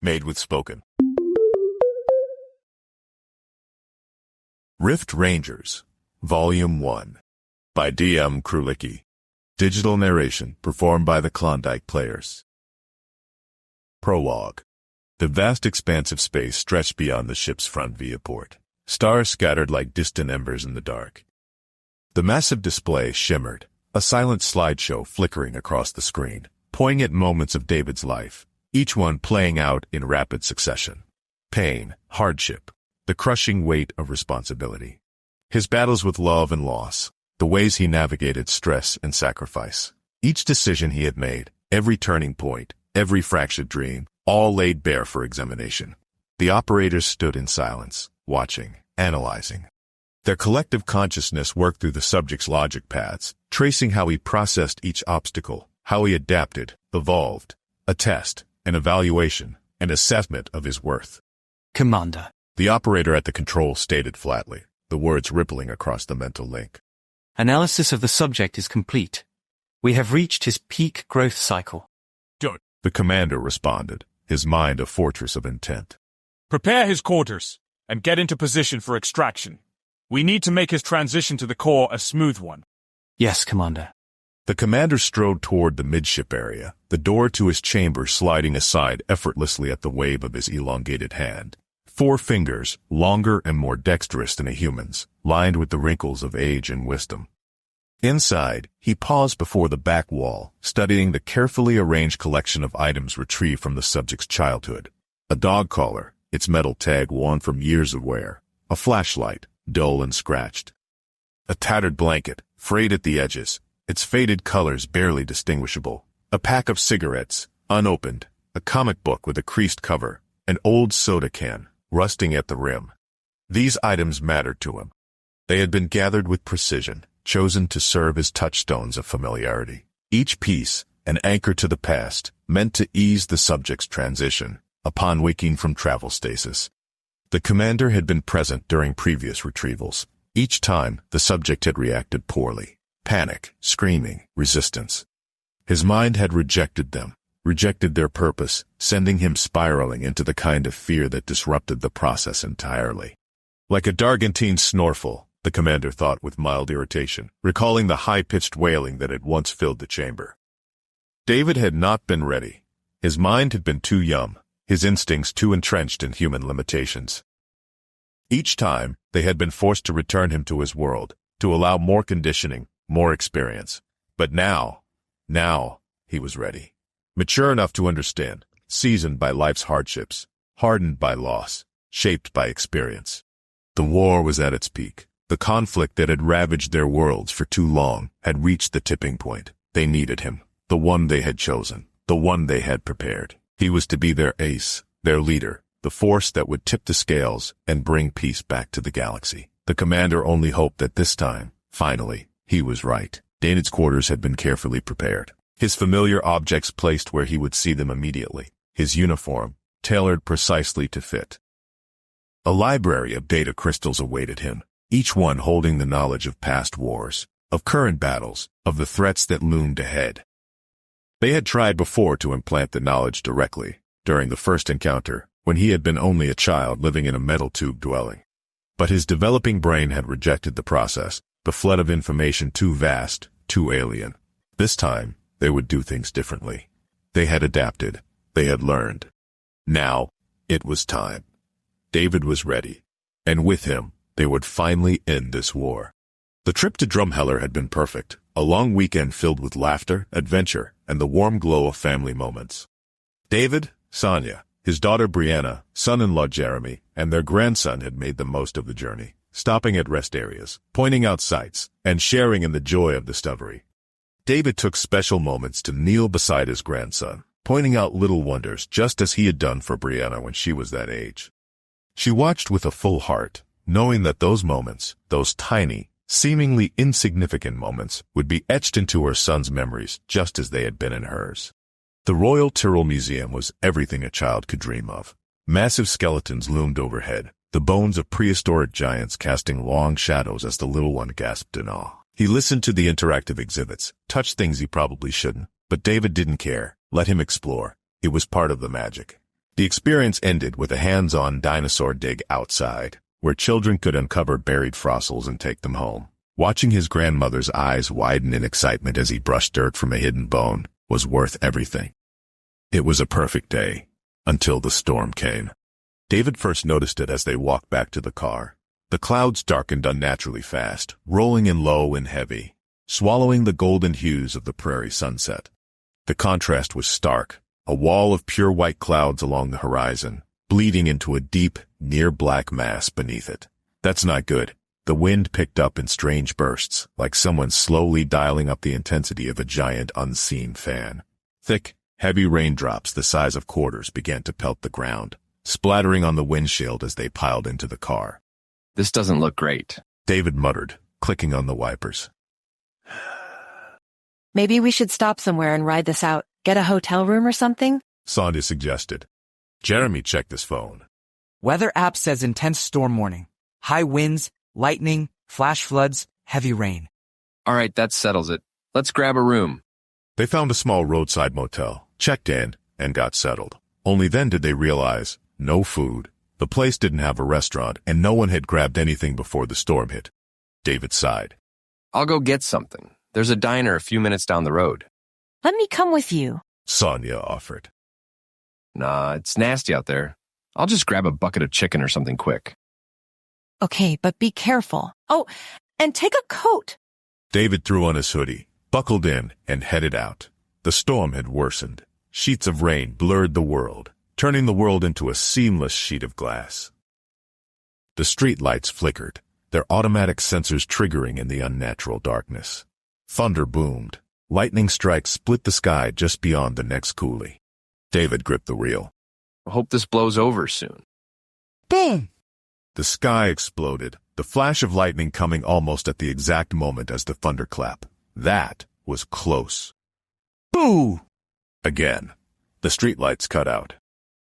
made with spoken. Rift Rangers, Volume 1, by D.M. KRULICKI. Digital narration performed by the Klondike players. Prologue. The vast expanse of space stretched beyond the ship's front viewport. Stars scattered like distant embers in the dark. The massive display shimmered, a silent slideshow flickering across the screen, poignant moments of David's life, each one playing out in rapid succession. Pain, hardship, the crushing weight of responsibility. His battles with love and loss, the ways he navigated stress and sacrifice. Each decision he had made, every turning point, every fractured dream, all laid bare for examination. The operators stood in silence, watching, analyzing. Their collective consciousness worked through the subject's logic paths, tracing how he processed each obstacle, how he adapted, evolved. A test, an evaluation, an assessment of his worth. Commander. The operator at the control stated flatly, the words rippling across the mental link. Analysis of the subject is complete. We have reached his peak growth cycle. Good. The commander responded, his mind a fortress of intent. Prepare his quarters, and get into position for extraction. We need to make his transition to the core a smooth one. Yes, Commander. The commander strode toward the midship area, the door to his chamber sliding aside effortlessly at the wave of his elongated hand. 4 fingers, longer and more dexterous than a human's, lined with the wrinkles of age and wisdom. Inside, he paused before the back wall, studying the carefully arranged collection of items retrieved from the subject's childhood. A dog collar, its metal tag worn from years of wear. A flashlight, dull and scratched. A tattered blanket, frayed at the edges, its faded colors barely distinguishable. A pack of cigarettes, unopened. A comic book with a creased cover. An old soda can, rusting at the rim. These items mattered to him. They had been gathered with precision, chosen to serve as touchstones of familiarity. Each piece, an anchor to the past, meant to ease the subject's transition, upon waking from travel stasis. The commander had been present during previous retrievals. Each time, the subject had reacted poorly. Panic, screaming, resistance. His mind had rejected them, rejected their purpose, sending him spiraling into the kind of fear that disrupted the process entirely. Like a Dargentine snorkel, the commander thought with mild irritation, recalling the high-pitched wailing that had once filled the chamber. David had not been ready. His mind had been too young, his instincts too entrenched in human limitations. Each time, they had been forced to return him to his world, to allow more conditioning, more experience. But now, he was ready. Mature enough to understand, seasoned by life's hardships, hardened by loss, shaped by experience. The war was at its peak. The conflict that had ravaged their worlds for too long had reached the tipping point. They needed him, the one they had chosen, the one they had prepared. He was to be their ace, their leader, the force that would tip the scales and bring peace back to the galaxy. The commander only hoped that this time, finally, he was right. David's quarters had been carefully prepared. His familiar objects placed where he would see them immediately. His uniform, tailored precisely to fit. A library of data crystals awaited him, each one holding the knowledge of past wars, of current battles, of the threats that loomed ahead. They had tried before to implant the knowledge directly, during the first encounter, when he had been only a child living in a metal tube dwelling. But his developing brain had rejected the process, the flood of information too vast, too alien. This time, they would do things differently. They had adapted. They had learned. Now, it was time. David was ready. And with him, they would finally end this war. The trip to Drumheller had been perfect, a long weekend filled with laughter, adventure, and the warm glow of family moments. David, Sonia, his daughter Brianna, son-in-law Jeremy, and their grandson had made the most of the journey, stopping at rest areas, pointing out sights, and sharing in the joy of discovery. David took special moments to kneel beside his grandson, pointing out little wonders just as he had done for Brianna when she was that age. She watched with a full heart, knowing that those moments, those tiny, seemingly insignificant moments, would be etched into her son's memories just as they had been in hers. The Royal Tyrrell Museum was everything a child could dream of. Massive skeletons loomed overhead, the bones of prehistoric giants casting long shadows as the little one gasped in awe. He listened to the interactive exhibits, touched things he probably shouldn't, but David didn't care. Let him explore. It was part of the magic. The experience ended with a hands-on dinosaur dig outside, where children could uncover buried fossils and take them home. Watching his grandmother's eyes widen in excitement as he brushed dirt from a hidden bone was worth everything. It was a perfect day, until the storm came. David first noticed it as they walked back to the car. The clouds darkened unnaturally fast, rolling in low and heavy, swallowing the golden hues of the prairie sunset. The contrast was stark, a wall of pure white clouds along the horizon, bleeding into a deep, near-black mass beneath it. That's not good. The wind picked up in strange bursts, like someone slowly dialing up the intensity of a giant unseen fan. Thick, heavy raindrops the size of quarters began to pelt the ground, splattering on the windshield as they piled into the car. This doesn't look great, David muttered, clicking on the wipers. Maybe we should stop somewhere and ride this out. Get a hotel room or something? Sonia suggested. Jeremy checked his phone. Weather app says intense storm warning. High winds, lightning, flash floods, heavy rain. All right, that settles it. Let's grab a room. They found a small roadside motel, checked in, and got settled. Only then did they realize, no food. The place didn't have a restaurant, and no one had grabbed anything before the storm hit. David sighed. I'll go get something. There's a diner a few minutes down the road. Let me come with you. Sonia offered. Nah, it's nasty out there. I'll just grab a bucket of chicken or something quick. Okay, but be careful. Oh, and take a coat. David threw on his hoodie, buckled in, and headed out. The storm had worsened. Sheets of rain blurred the world, turning the world into a seamless sheet of glass. The street lights flickered, their automatic sensors triggering in the unnatural darkness. Thunder boomed. Lightning strikes split the sky just beyond the next coulee. David gripped the wheel. I hope this blows over soon. Boom! The sky exploded, the flash of lightning coming almost at the exact moment as the thunderclap. That was close. Boo! Again, the streetlights cut out.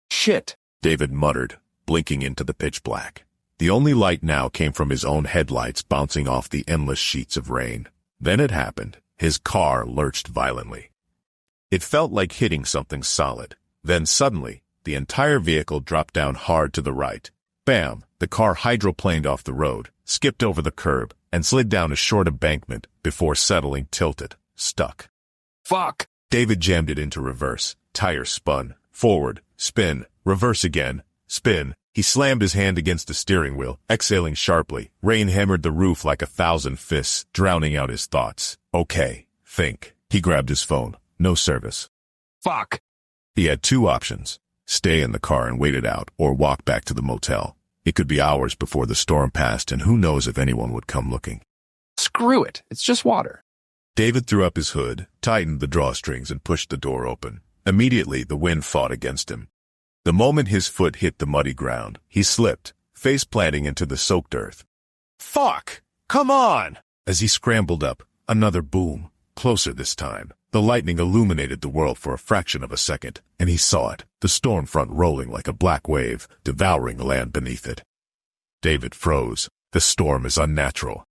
Shit, David muttered, blinking into the pitch black. The only light now came from his own headlights bouncing off the endless sheets of rain. Then it happened. His car lurched violently. It felt like hitting something solid. Then suddenly, the entire vehicle dropped down hard to the right. Bam! The car hydroplaned off the road, skipped over the curb, and slid down a short embankment before settling tilted, stuck. Fuck! David jammed it into reverse. Tires spun. Forward. Spin. Reverse again. Spin. He slammed his hand against the steering wheel, exhaling sharply. Rain hammered the roof like 1,000 fists, drowning out his thoughts. Okay. Think. He grabbed his phone. No service. Fuck! He had two options. Stay in the car and wait it out, or walk back to the motel. It could be hours before the storm passed, and who knows if anyone would come looking. Screw it. It's just water. David threw up his hood, tightened the drawstrings, and pushed the door open. Immediately, the wind fought against him. The moment his foot hit the muddy ground, he slipped, face planting into the soaked earth. Fuck! Come on! As he scrambled up, another boom, closer this time. The lightning illuminated the world for a fraction of a second, and he saw it, the storm front rolling like a black wave, devouring the land beneath it. David froze. The storm is unnatural.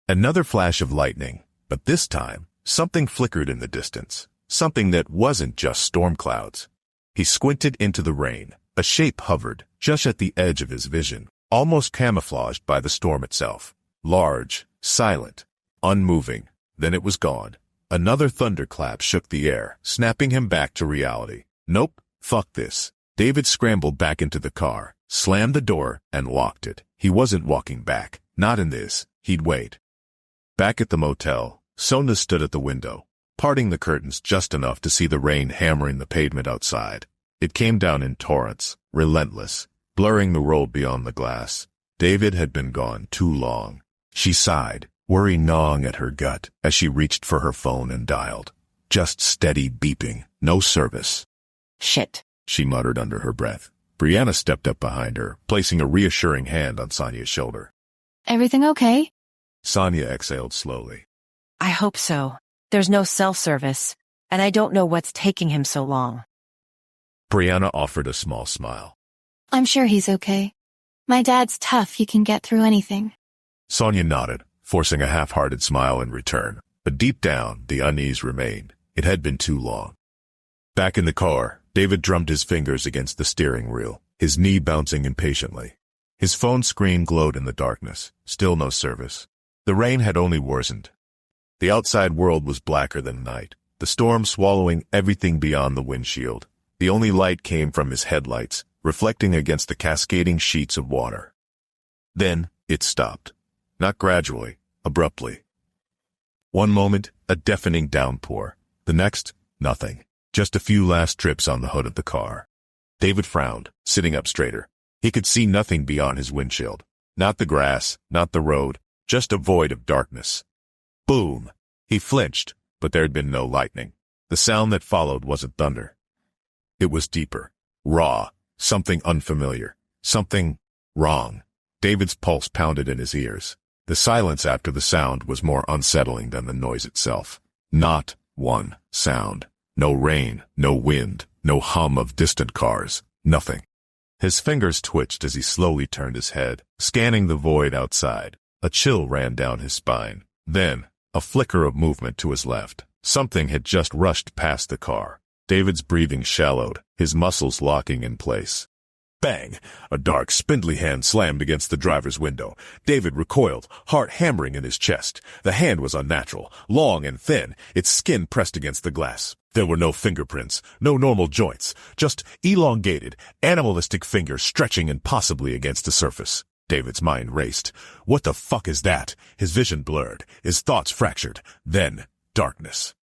Another flash of lightning, but this time, something flickered in the distance, something that wasn't just storm clouds. He squinted into the rain. A shape hovered, just at the edge of his vision, almost camouflaged by the storm itself. Large, silent, unmoving. Then it was gone. Another thunderclap shook the air, snapping him back to reality. Nope, fuck this. David scrambled back into the car, slammed the door, and locked it. He wasn't walking back. Not in this. He'd wait. Back at the motel, Sonia stood at the window, parting the curtains just enough to see the rain hammering the pavement outside. It came down in torrents, relentless, blurring the road beyond the glass. David had been gone too long. She sighed, worry gnawing at her gut as she reached for her phone and dialed. Just steady beeping, no service. Shit, she muttered under her breath. Brianna stepped up behind her, placing a reassuring hand on Sonia's shoulder. Everything okay? Sonia exhaled slowly. I hope so. There's no cell service, and I don't know what's taking him so long. Brianna offered a small smile. I'm sure he's okay. My dad's tough, he can get through anything. Sonia nodded, forcing a half-hearted smile in return. But deep down, the unease remained. It had been too long. Back in the car, David drummed his fingers against the steering wheel, his knee bouncing impatiently. His phone screen glowed in the darkness. Still no service. The rain had only worsened. The outside world was blacker than night, the storm swallowing everything beyond the windshield. The only light came from his headlights, reflecting against the cascading sheets of water. Then it stopped. Not gradually, abruptly. One moment, a deafening downpour. The next, nothing. Just a few last drips on the hood of the car. David frowned, sitting up straighter. He could see nothing beyond his windshield. Not the grass, not the road, just a void of darkness. Boom! He flinched, but there had been no lightning. The sound that followed wasn't thunder. It was deeper, raw, something unfamiliar, something wrong. David's pulse pounded in his ears. The silence after the sound was more unsettling than the noise itself. Not one sound. No rain, no wind, no hum of distant cars, nothing. His fingers twitched as he slowly turned his head, scanning the void outside. A chill ran down his spine. Then, a flicker of movement to his left. Something had just rushed past the car. David's breathing shallowed, his muscles locking in place. Bang! A dark, spindly hand slammed against the driver's window. David recoiled, heart hammering in his chest. The hand was unnatural, long and thin, its skin pressed against the glass. There were no fingerprints, no normal joints, just elongated, animalistic fingers stretching impossibly against the surface. David's mind raced. What the fuck is that? His vision blurred, his thoughts fractured. Then, darkness.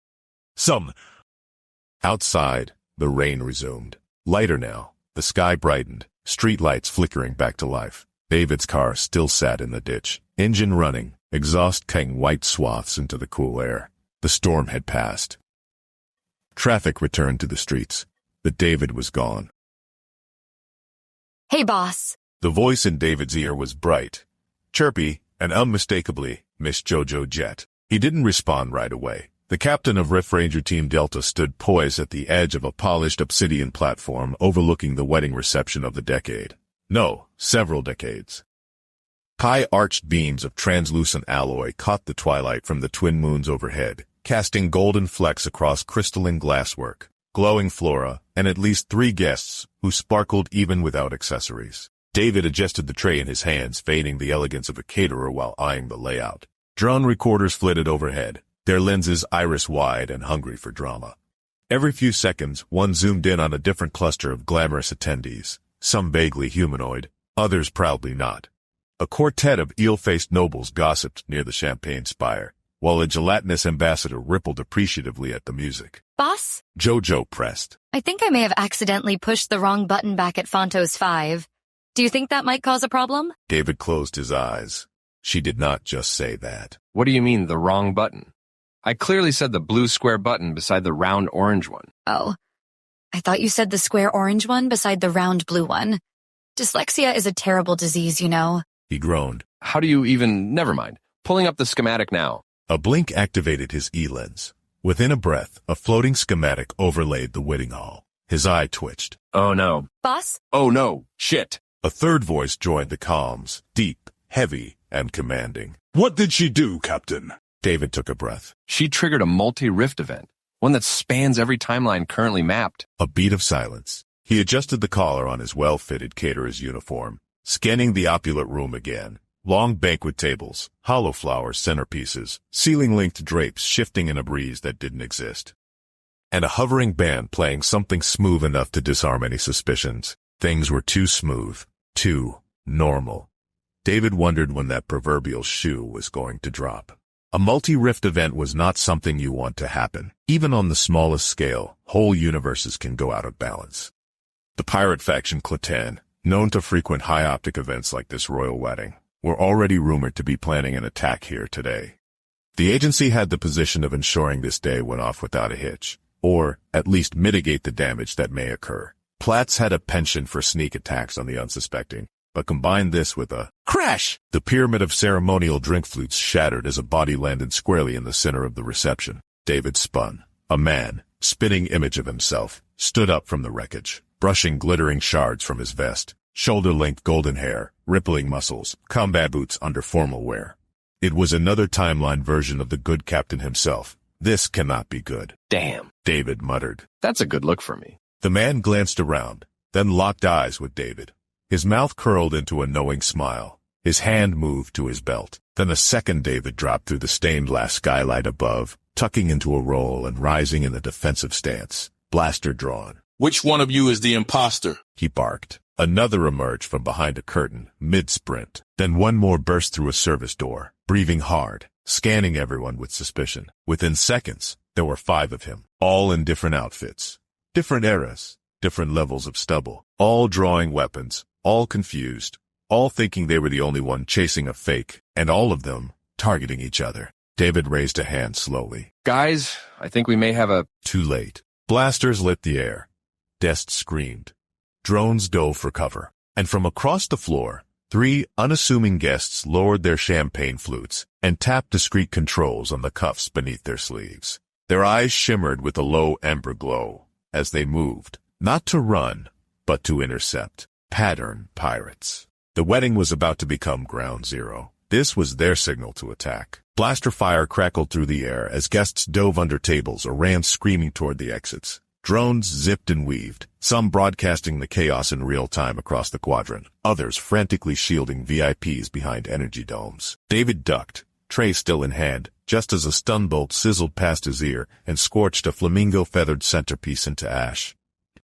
Outside, the rain resumed. Lighter now. The sky brightened, street lights flickering back to life. David's car still sat in the ditch, engine running, exhaust cutting white swaths into the cool air. The storm had passed. Traffic returned to the streets, but David was gone. Hey, boss. The voice in David's ear was bright, chirpy, and unmistakably Miss Jojo Jet. He didn't respond right away. The captain of Riff Ranger Team Delta stood poised at the edge of a polished obsidian platform overlooking the wedding reception of the decade. No, several decades. High-arched beams of translucent alloy caught the twilight from the twin moons overhead, casting golden flecks across crystalline glasswork, glowing flora, and at least 3 guests who sparkled even without accessories. David adjusted the tray in his hands, feigning the elegance of a caterer while eyeing the layout. Drone recorders flitted overhead, their lenses iris-wide and hungry for drama. Every few seconds, one zoomed in on a different cluster of glamorous attendees, some vaguely humanoid, others proudly not. A quartet of eel-faced nobles gossiped near the champagne spire, while a gelatinous ambassador rippled appreciatively at the music. Boss? Jojo pressed. I think I may have accidentally pushed the wrong button back at Fontos 5. Do you think that might cause a problem? David closed his eyes. She did not just say that. What do you mean, the wrong button? I clearly said the blue square button beside the round orange one. Oh. I thought you said the square orange one beside the round blue one. Dyslexia is a terrible disease, you know. He groaned. How do you even... Never mind. Pulling up the schematic now. A blink activated his E-lens. Within a breath, a floating schematic overlaid the wedding hall. His eye twitched. Oh no. Boss? Oh no. Shit. A third voice joined the comms, deep, heavy, and commanding. What did she do, Captain? David took a breath. She triggered a multi-rift event, one that spans every timeline currently mapped. A beat of silence. He adjusted the collar on his well-fitted caterer's uniform, scanning the opulent room again. Long banquet tables, hollow flower centerpieces, ceiling-linked drapes shifting in a breeze that didn't exist. And a hovering band playing something smooth enough to disarm any suspicions. Things were too smooth, too normal. David wondered when that proverbial shoe was going to drop. A multi-rift event was not something you want to happen. Even on the smallest scale, whole universes can go out of balance. The pirate faction Clatan, known to frequent high-optic events like this royal wedding, were already rumored to be planning an attack here today. The agency had the position of ensuring this day went off without a hitch, or at least mitigate the damage that may occur. Platts had a penchant for sneak attacks on the unsuspecting, but combine this with a crash. The pyramid of ceremonial drink flutes shattered as a body landed squarely in the center of the reception. David spun. A man, spitting image of himself, stood up from the wreckage, brushing glittering shards from his vest, shoulder-length golden hair, rippling muscles, combat boots under formal wear. It was another timeline version of the good captain himself. This cannot be good. Damn. David muttered. That's a good look for me. The man glanced around, then locked eyes with David. His mouth curled into a knowing smile. His hand moved to his belt. Then the second David dropped through the stained glass skylight above, tucking into a roll and rising in a defensive stance, blaster drawn. Which one of you is the imposter? He barked. Another emerged from behind a curtain, mid-sprint. Then one more burst through a service door, breathing hard, scanning everyone with suspicion. Within seconds, there were 5 of him, all in different outfits, different eras, different levels of stubble, all drawing weapons, all confused, all thinking they were the only one chasing a fake, and all of them targeting each other. David raised a hand slowly. Guys, I think we may have a... Too late. Blasters lit the air. Desks screamed. Drones dove for cover. And from across the floor, 3 unassuming guests lowered their champagne flutes and tapped discreet controls on the cuffs beneath their sleeves. Their eyes shimmered with a low amber glow as they moved, not to run, but to intercept. Pattern pirates. The wedding was about to become ground zero. This was their signal to attack. Blaster fire crackled through the air as guests dove under tables or ran screaming toward the exits. Drones zipped and weaved, some broadcasting the chaos in real time across the quadrant, others frantically shielding VIPs behind energy domes. David ducked, tray still in hand, just as a stun bolt sizzled past his ear and scorched a flamingo-feathered centerpiece into ash.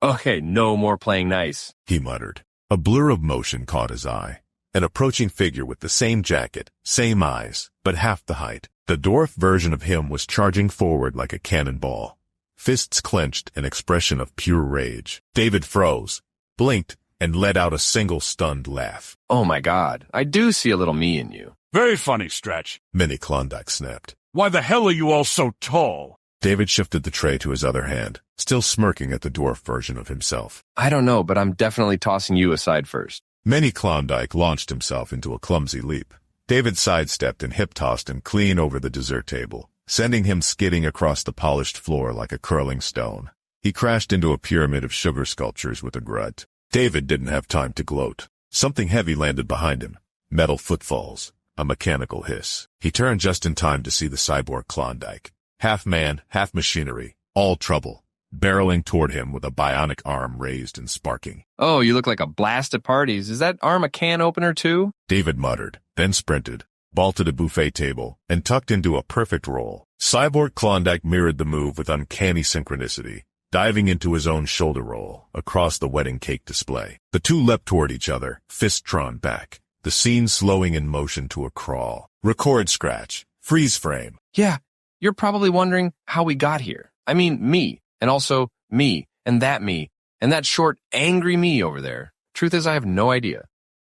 Okay, no more playing nice, he muttered. A blur of motion caught his eye. An approaching figure with the same jacket, same eyes, but half the height. The dwarf version of him was charging forward like a cannonball. Fists clenched, an expression of pure rage. David froze, blinked, and let out a single stunned laugh. Oh my god, I do see a little me in you. Very funny, Stretch. Mini Klondike snapped. Why the hell are you all so tall? David shifted the tray to his other hand, still smirking at the dwarf version of himself. I don't know, but I'm definitely tossing you aside first. Mini Klondike launched himself into a clumsy leap. David sidestepped and hip-tossed him clean over the dessert table, sending him skidding across the polished floor like a curling stone. He crashed into a pyramid of sugar sculptures with a grunt. David didn't have time to gloat. Something heavy landed behind him. Metal footfalls. A mechanical hiss. He turned just in time to see the cyborg Klondike. Half man, half machinery. All trouble. Barreling toward him with a bionic arm raised and sparking. Oh, you look like a blast at parties. Is that arm a can opener too? David muttered, then sprinted, vaulted a buffet table, and tucked into a perfect roll. Cyborg Klondike mirrored the move with uncanny synchronicity, diving into his own shoulder roll across the wedding cake display. The two leapt toward each other, fist drawn back, the scene slowing in motion to a crawl. Record scratch. Freeze frame. Yeah, you're probably wondering how we got here. I mean, me, and also me, and that short, angry me over there. Truth is, I have no idea.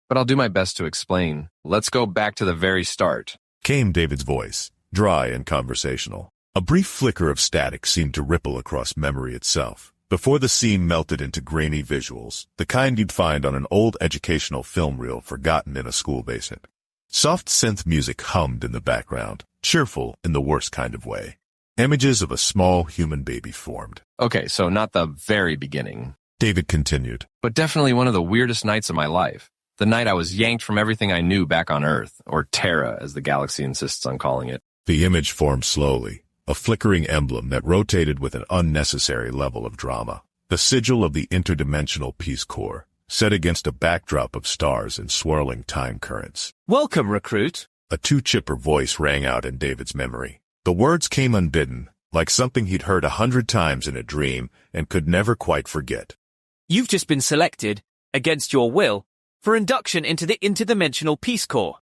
But I'll do my best to explain. Let's go back to the very start. Came David's voice, dry and conversational. A brief flicker of static seemed to ripple across memory itself, before the scene melted into grainy visuals, the kind you'd find on an old educational film reel forgotten in a school basement. Soft synth music hummed in the background, cheerful in the worst kind of way. Images of a small human baby formed. Okay, so not the very beginning. David continued. But definitely one of the weirdest nights of my life. The night I was yanked from everything I knew back on Earth, or Terra as the galaxy insists on calling it. The image formed slowly, a flickering emblem that rotated with an unnecessary level of drama. The sigil of the Interdimensional Peace Corps, set against a backdrop of stars and swirling time currents. Welcome, recruit. A two-chipper voice rang out in David's memory. The words came unbidden, like something he'd heard 100 times in a dream and could never quite forget. You've just been selected, against your will, for induction into the Interdimensional Peace Corps.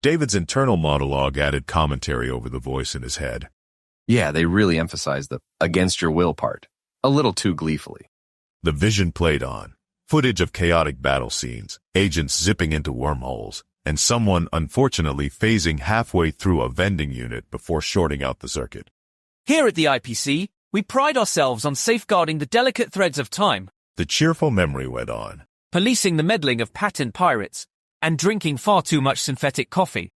David's internal monologue added commentary over the voice in his head. Yeah, they really emphasized the against your will part, a little too gleefully. The vision played on. Footage of chaotic battle scenes, agents zipping into wormholes, and someone unfortunately phasing halfway through a vending unit before shorting out the circuit. Here at the IPC, we pride ourselves on safeguarding the delicate threads of time, The cheerful memory went on. policing the meddling of patent pirates, and drinking far too much synthetic coffee.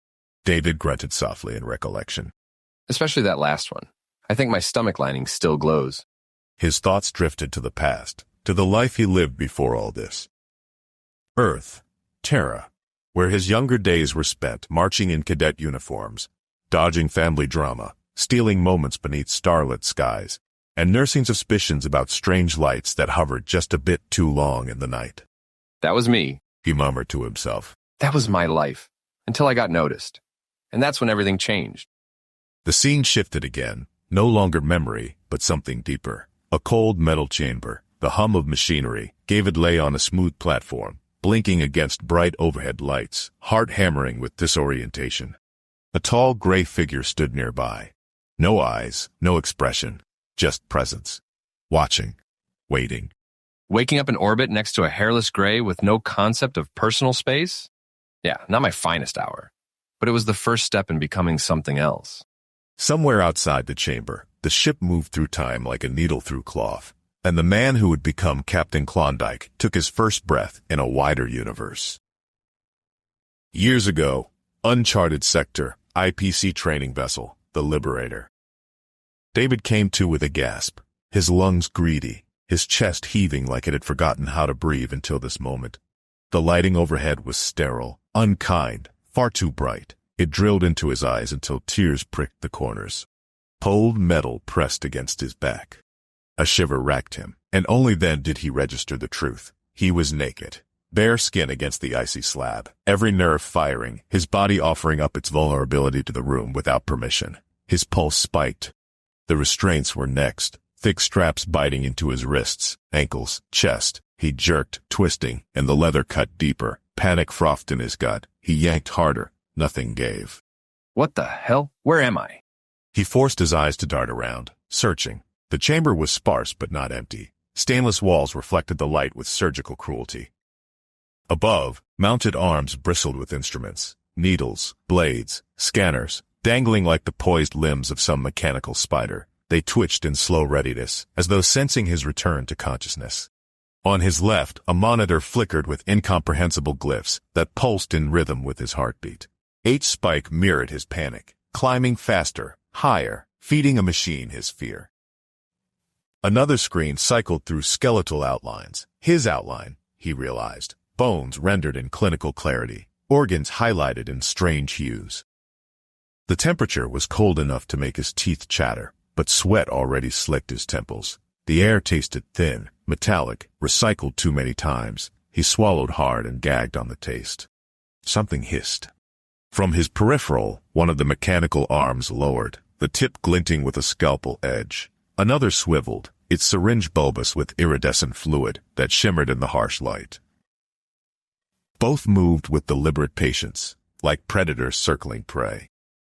David grunted softly in recollection. Especially that last one. I think my stomach lining still glows. His thoughts drifted to the past, to the life he lived before all this. Earth, Terra, where his younger days were spent marching in cadet uniforms, dodging family drama, stealing moments beneath starlit skies, and nursing suspicions about strange lights that hovered just a bit too long in the night. That was me. He murmured to himself. That was my life. Until I got noticed. And that's when everything changed. The scene shifted again, no longer memory, but something deeper. A cold metal chamber, the hum of machinery. David lay on a smooth platform, blinking against bright overhead lights, heart hammering with disorientation. A tall gray figure stood nearby. No eyes, no expression, just presence. Watching, waiting. Waking up in orbit next to a hairless gray with no concept of personal space? Yeah, not my finest hour. But it was the first step in becoming something else. Somewhere outside the chamber, the ship moved through time like a needle through cloth, and the man who would become Captain Klondike took his first breath in a wider universe. Years ago, uncharted sector, IPC training vessel, the Liberator. David came to with a gasp, his lungs greedy, his chest heaving like it had forgotten how to breathe until this moment. The lighting overhead was sterile, unkind, far too bright. It drilled into his eyes until tears pricked the corners. Cold metal pressed against his back. A shiver racked him, and only then did he register the truth. He was naked, bare skin against the icy slab, every nerve firing, his body offering up its vulnerability to the room without permission. His pulse spiked. The restraints were next, thick straps biting into his wrists, ankles, chest. He jerked, twisting, and the leather cut deeper. Panic frothed in his gut. He yanked harder. Nothing gave. What the hell? Where am I? He forced his eyes to dart around, searching. The chamber was sparse but not empty. Stainless walls reflected the light with surgical cruelty. Above, mounted arms bristled with instruments, needles, blades, scanners, dangling like the poised limbs of some mechanical spider. They twitched in slow readiness, as though sensing his return to consciousness. On his left, a monitor flickered with incomprehensible glyphs that pulsed in rhythm with his heartbeat. Each spike mirrored his panic, climbing faster, higher, feeding a machine his fear. Another screen cycled through skeletal outlines. His outline, he realized, bones rendered in clinical clarity, organs highlighted in strange hues. The temperature was cold enough to make his teeth chatter, but sweat already slicked his temples. The air tasted thin, metallic, recycled too many times. He swallowed hard and gagged on the taste. Something hissed. From his peripheral, one of the mechanical arms lowered, the tip glinting with a scalpel edge. Another swiveled, its syringe bulbous with iridescent fluid that shimmered in the harsh light. Both moved with deliberate patience, like predators circling prey.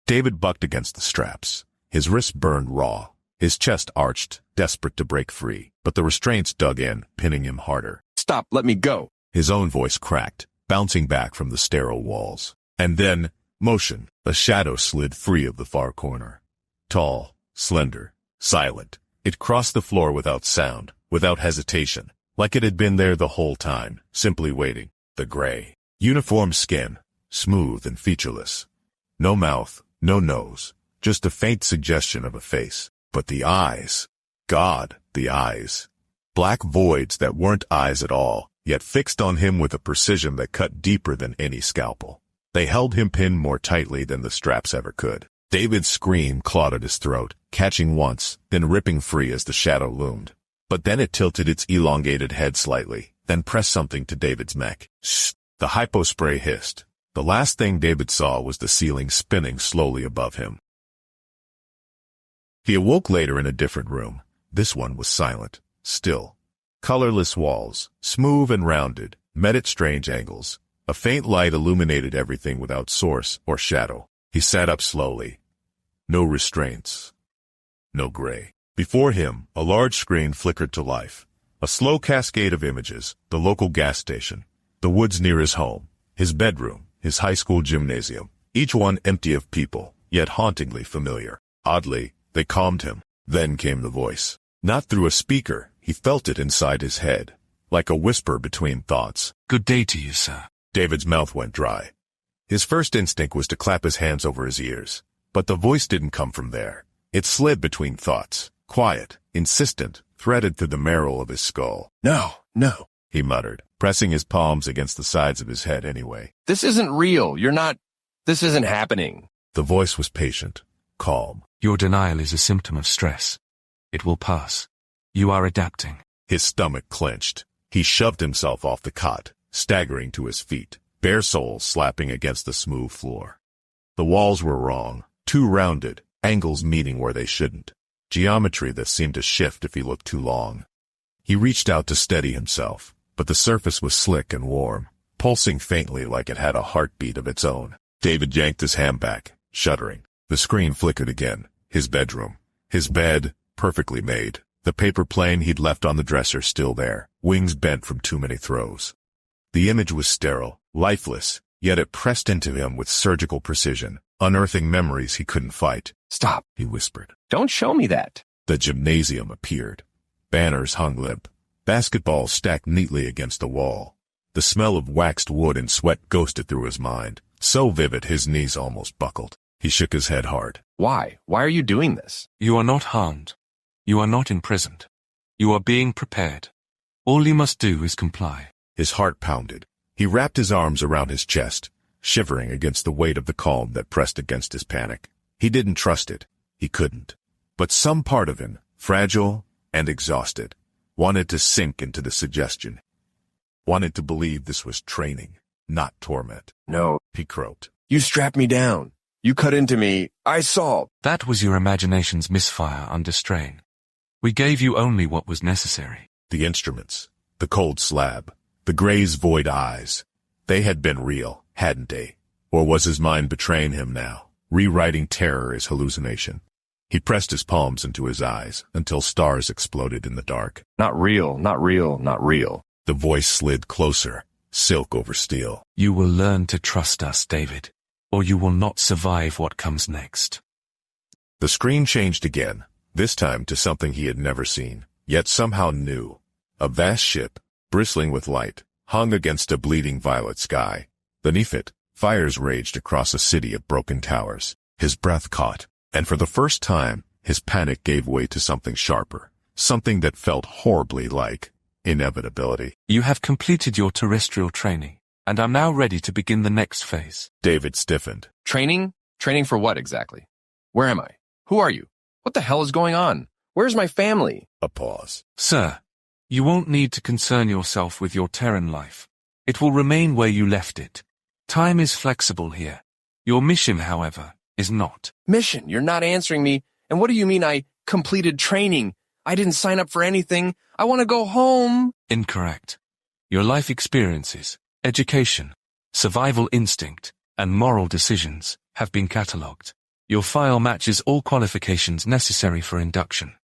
David bucked against the straps. His wrists burned raw. His chest arched, desperate to break free, but the restraints dug in, pinning him harder. Stop, let me go. His own voice cracked, bouncing back from the sterile walls. And then, motion. A shadow slid free of the far corner. Tall, slender, silent. It crossed the floor without sound, without hesitation, like it had been there the whole time, simply waiting. The gray, uniform skin, smooth and featureless. No mouth, no nose, just a faint suggestion of a face. But the eyes. God, the eyes. Black voids that weren't eyes at all, yet fixed on him with a precision that cut deeper than any scalpel. They held him pinned more tightly than the straps ever could. David's scream clawed at his throat, catching once, then ripping free as the shadow loomed. But then it tilted its elongated head slightly, then pressed something to David's neck. Shh! The hypospray hissed. The last thing David saw was the ceiling spinning slowly above him. He awoke later in a different room. This one was silent, still. Colorless walls, smooth and rounded, met at strange angles. A faint light illuminated everything without source or shadow. He sat up slowly. No restraints. No gray. Before him, a large screen flickered to life. A slow cascade of images, the local gas station, the woods near his home, his bedroom, his high school gymnasium, each one empty of people, yet hauntingly familiar. Oddly, they calmed him. Then came the voice. Not through a speaker, he felt it inside his head, like a whisper between thoughts. Good day to you, sir. David's mouth went dry. His first instinct was to clap his hands over his ears, but the voice didn't come from there. It slid between thoughts, quiet, insistent, threaded through the marrow of his skull. No, he muttered, pressing his palms against the sides of his head anyway. This isn't real. This isn't happening. The voice was patient, calm. Your denial is a symptom of stress. It will pass. You are adapting. His stomach clenched. He shoved himself off the cot, staggering to his feet, bare soles slapping against the smooth floor. The walls were wrong, too rounded, angles meeting where they shouldn't. Geometry that seemed to shift if he looked too long. He reached out to steady himself, but the surface was slick and warm, pulsing faintly like it had a heartbeat of its own. David yanked his hand back, shuddering. The screen flickered again. His bedroom. His bed, perfectly made. The paper plane he'd left on the dresser still there, wings bent from too many throws. The image was sterile, lifeless, yet it pressed into him with surgical precision, unearthing memories he couldn't fight. Stop, He whispered. don't show me that. The gymnasium appeared. Banners hung limp. Basketballs stacked neatly against the wall. The smell of waxed wood and sweat ghosted through his mind, so vivid his knees almost buckled. He shook his head hard. Why? Why are you doing this? You are not harmed. You are not imprisoned. You are being prepared. All you must do is comply. His heart pounded. He wrapped his arms around his chest, shivering against the weight of the calm that pressed against his panic. He didn't trust it. He couldn't. But some part of him, fragile and exhausted, wanted to sink into the suggestion. Wanted to believe this was training, not torment. No, He croaked. you strapped me down. You cut into me. I saw. That was your imagination's misfire under strain. We gave you only what was necessary. The instruments, the cold slab, the gray's void eyes. They had been real, hadn't they? Or was his mind betraying him now, rewriting terror as hallucination? He pressed his palms into his eyes until stars exploded in the dark. Not real, not real, not real. The voice slid closer, silk over steel. You will learn to trust us, David, or you will not survive what comes next. The screen changed again, this time to something he had never seen, yet somehow new. A vast ship, bristling with light, hung against a bleeding violet sky. Beneath it, fires raged across a city of broken towers. His breath caught, and for the first time, his panic gave way to something sharper, something that felt horribly like inevitability. You have completed your terrestrial training, and are now ready to begin the next phase. David stiffened. Training? Training for what exactly? Where am I? Who are you? What the hell is going on? Where's my family? A pause. Sir, you won't need to concern yourself with your Terran life. It will remain where you left it. Time is flexible here. Your mission, however, is not. Mission, you're not answering me. And what do you mean I completed training? I didn't sign up for anything. I want to go home. Incorrect. Your life experiences, education, survival instinct, and moral decisions have been catalogued. Your file matches all qualifications necessary for induction.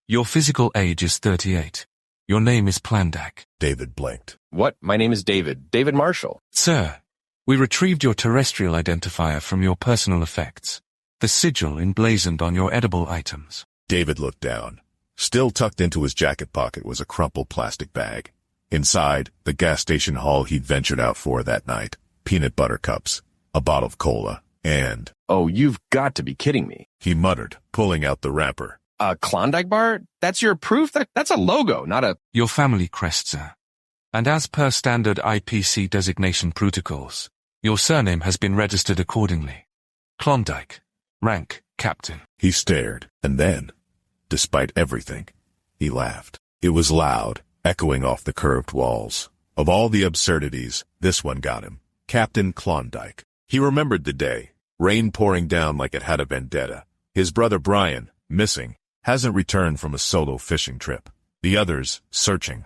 Your physical age is 38. Your name is Klondike. David blinked. What? My name is David. David Marshall. Sir, we retrieved your terrestrial identifier from your personal effects, the sigil emblazoned on your edible items. David looked down. Still tucked into his jacket pocket was a crumpled plastic bag. Inside, the gas station haul he'd ventured out for that night. Peanut butter cups, a bottle of cola, and... Oh, you've got to be kidding me. He muttered, pulling out the wrapper. A Klondike bar? That's your proof? That's a logo, not a... Your family crest, sir. And as per standard IPC designation protocols, your surname has been registered accordingly. Klondike. Rank, Captain. He stared, and then, despite everything, he laughed. It was loud, echoing off the curved walls. Of all the absurdities, this one got him. Captain Klondike. He remembered the day, rain pouring down like it had a vendetta. His brother Brian, missing, hasn't returned from a solo fishing trip. The others, searching.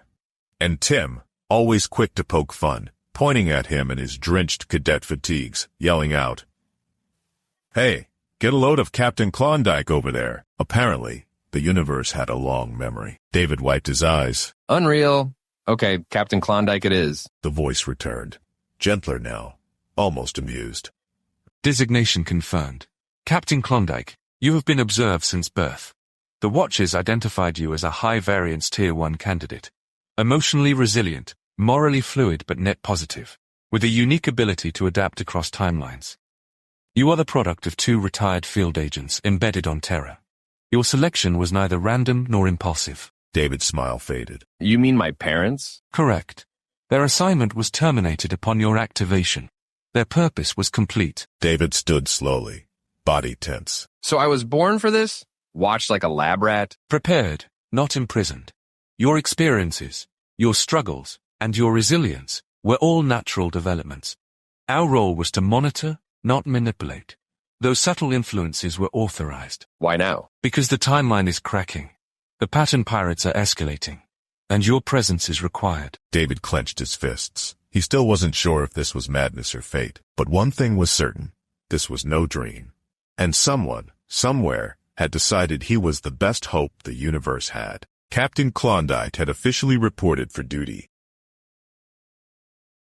And Tim, always quick to poke fun, pointing at him in his drenched cadet fatigues, yelling out, "Hey, get a load of Captain Klondike over there." Apparently, the universe had a long memory. David wiped his eyes. Unreal. Okay, Captain Klondike it is. The voice returned, gentler now, almost amused. Designation confirmed. Captain Klondike, you have been observed since birth. The Watchers identified you as a high-variance Tier 1 candidate. Emotionally resilient, morally fluid but net positive, with a unique ability to adapt across timelines. You are the product of 2 retired field agents embedded on Terra. Your selection was neither random nor impulsive. David's smile faded. You mean my parents? Correct. Their assignment was terminated upon your activation. Their purpose was complete. David stood slowly, body tense. So I was born for this? Watched like a lab rat? Prepared, not imprisoned. Your experiences, your struggles, and your resilience were all natural developments. Our role was to monitor, not manipulate. Those subtle influences were authorized. Why now? Because the timeline is cracking. The pattern pirates are escalating. And your presence is required. David clenched his fists. He still wasn't sure if this was madness or fate. But one thing was certain. This was no dream. And someone, somewhere, had decided he was the best hope the universe had. Captain Klondike had officially reported for duty.